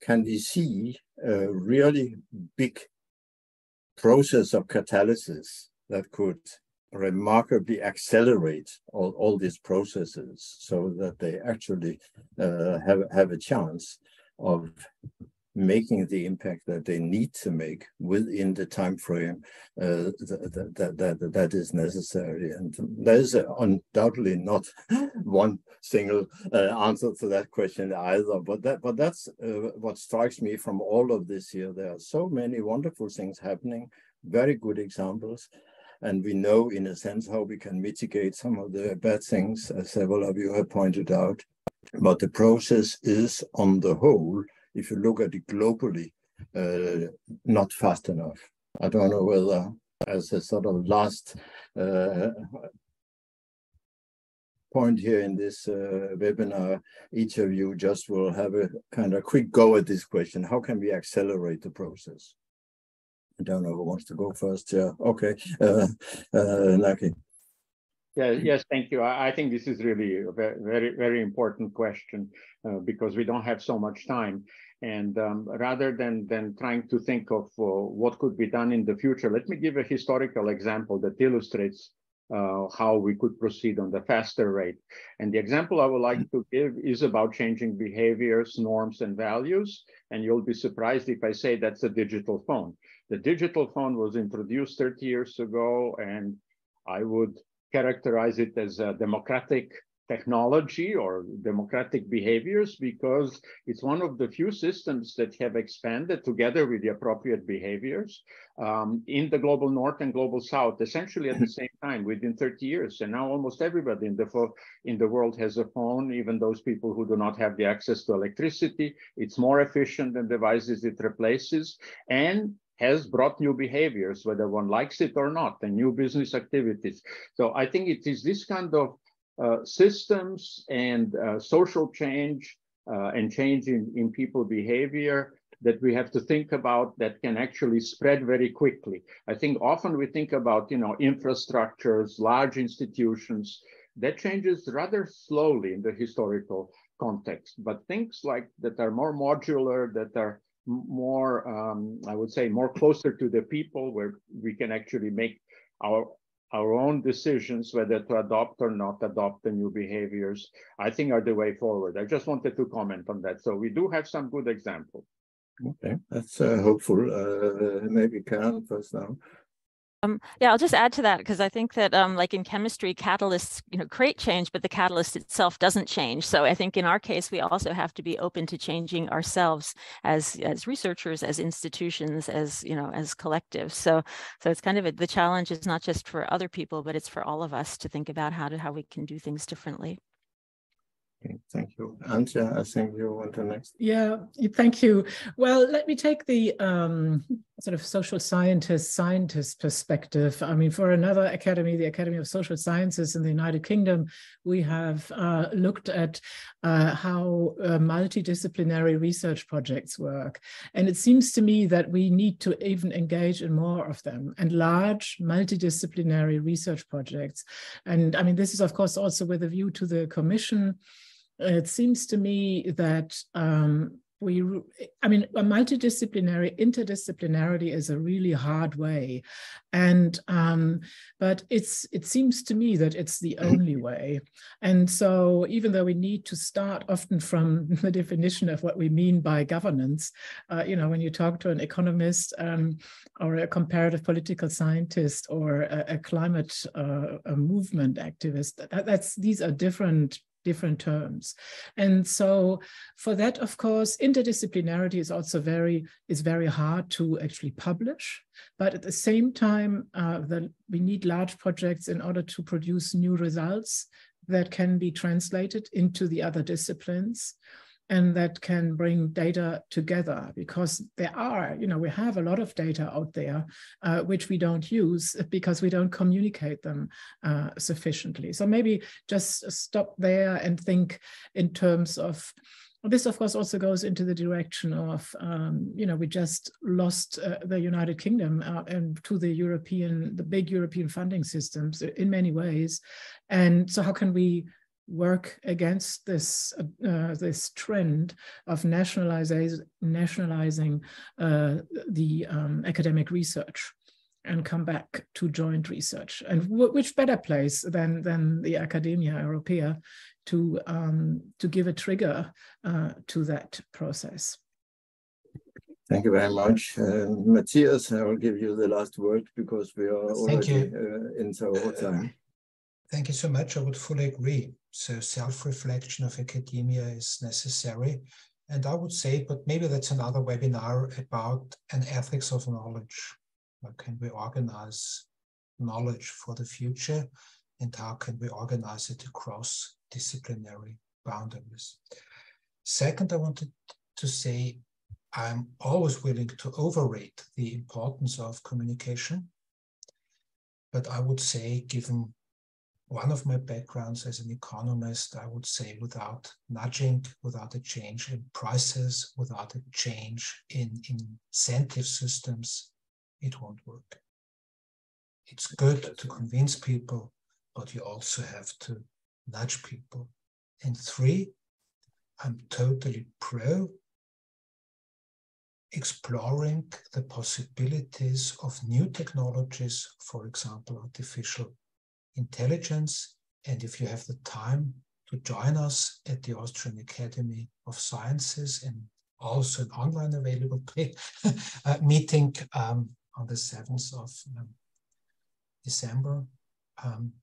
can we see a really big process of catalysis that could remarkably accelerate all these processes so that they actually have a chance of making the impact that they need to make within the time frame that is necessary? And there's undoubtedly not one single answer to that question either, but that's what strikes me from all of this here. There are so many wonderful things happening, very good examples, and we know in a sense how we can mitigate some of the bad things, as several of you have pointed out. But the process is, on the whole, if you look at it globally, not fast enough. I don't know whether, as a sort of last point here in this webinar, each of you just will have a kind of quick go at this question. How can we accelerate the process? I don't know who wants to go first. Yeah, okay, Naki. Yeah, yes, thank you. I think this is really a very, very important question because we don't have so much time. And rather than trying to think of what could be done in the future, let me give a historical example that illustrates how we could proceed on the faster rate. And the example I would like to give is about changing behaviors, norms, and values. And you'll be surprised if I say that's a digital phone. The digital phone was introduced 30 years ago, and I would characterize it as a democratic technology or democratic behaviors because it's one of the few systems that have expanded together with the appropriate behaviors in the global north and global south, essentially at the same time within 30 years. And now almost everybody in the world has a phone, even those people who do not have the access to electricity. It's more efficient than devices it replaces, and has brought new behaviors, whether one likes it or not, and new business activities. So I think it is this kind of systems and social change and change in people behavior that we have to think about that can actually spread very quickly. I think often we think about, infrastructures, large institutions, that changes rather slowly in the historical context, but things like that are more modular, that are more, I would say, more closer to the people, where we can actually make our own decisions whether to adopt or not adopt the new behaviors, I think are the way forward. I just wanted to comment on that. So we do have some good examples. Okay, that's hopeful. Maybe Karen first now. Yeah, I'll just add to that, because I think that like in chemistry, catalysts, create change, but the catalyst itself doesn't change. So I think in our case, we also have to be open to changing ourselves as researchers, as institutions, as as collectives. So it's kind of the challenge is not just for other people, but it's for all of us to think about how we can do things differently. Okay, thank you. Antje, I think you want to next. Yeah, thank you. Well, let me take the sort of social scientist perspective. I mean, for another academy, the Academy of Social Sciences in the United Kingdom, we have looked at how multidisciplinary research projects work. And it seems to me that we need to even engage in more of them, and large multidisciplinary research projects. And I mean, this is, of course, also with a view to the Commission. It seems to me that a multidisciplinary, interdisciplinarity is a really hard way, and but it seems to me that it's the only way. And so, even though we need to start often from the definition of what we mean by governance, when you talk to an economist or a comparative political scientist or a climate movement activist, these are different terms. And so for that, of course, interdisciplinarity is also very hard to actually publish. But at the same time, we need large projects in order to produce new results that can be translated into the other disciplines, and that can bring data together, because we have a lot of data out there which we don't use because we don't communicate them sufficiently. So maybe just stop there and think in terms of, this of course also goes into the direction of, we just lost the United Kingdom and to the big European funding systems in many ways. And so how can we work against this trend of nationalizing the academic research and come back to joint research? And which better place than the Academia Europaea to give a trigger to that process? Thank you very much. Matthias, I will give you the last word because we are already into our time. Thank you so much. I would fully agree. So self-reflection of academia is necessary. And I would say, but maybe that's another webinar about an ethics of knowledge. How can we organize knowledge for the future? And how can we organize it across disciplinary boundaries? Second, I wanted to say, I'm always willing to overrate the importance of communication. But I would say, given one of my backgrounds as an economist, I would say without nudging, without a change in prices, without a change in incentive systems, it won't work. It's good to convince people, but you also have to nudge people. And three, I'm totally pro exploring the possibilities of new technologies, for example, artificial intelligence. And if you have the time to join us at the Austrian Academy of Sciences, and also an online available meeting on the 7th of December,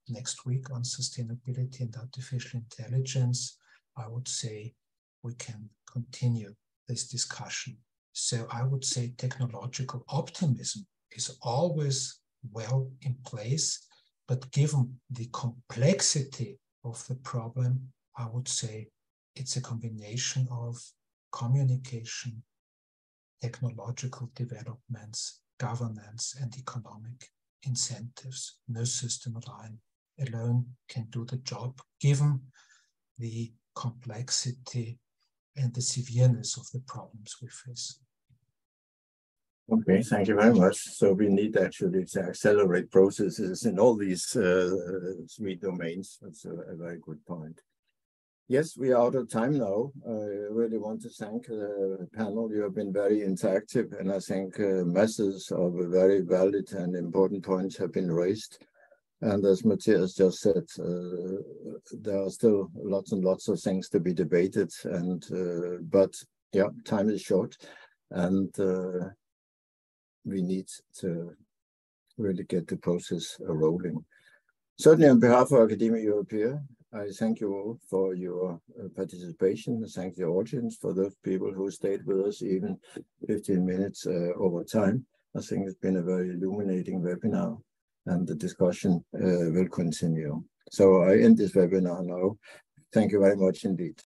next week, on sustainability and artificial intelligence, I would say we can continue this discussion. So I would say technological optimism is always well in place. But given the complexity of the problem, I would say it's a combination of communication, technological developments, governance, and economic incentives. No system alone can do the job, given the complexity and the severeness of the problems we face. Okay, thank you very much. So we need actually to accelerate processes in all these 3 domains. That's a very good point. Yes, we are out of time now. I really want to thank the panel. You have been very interactive, and I think masses of very valid and important points have been raised. And as Matthias just said, there are still lots and lots of things to be debated. And but yeah, time is short, and we need to really get the process rolling. Certainly, on behalf of Academia Europaea, I thank you all for your participation. I thank the audience for those people who stayed with us even 15 minutes over time. I think it's been a very illuminating webinar, and the discussion will continue. So I end this webinar now. Thank you very much indeed.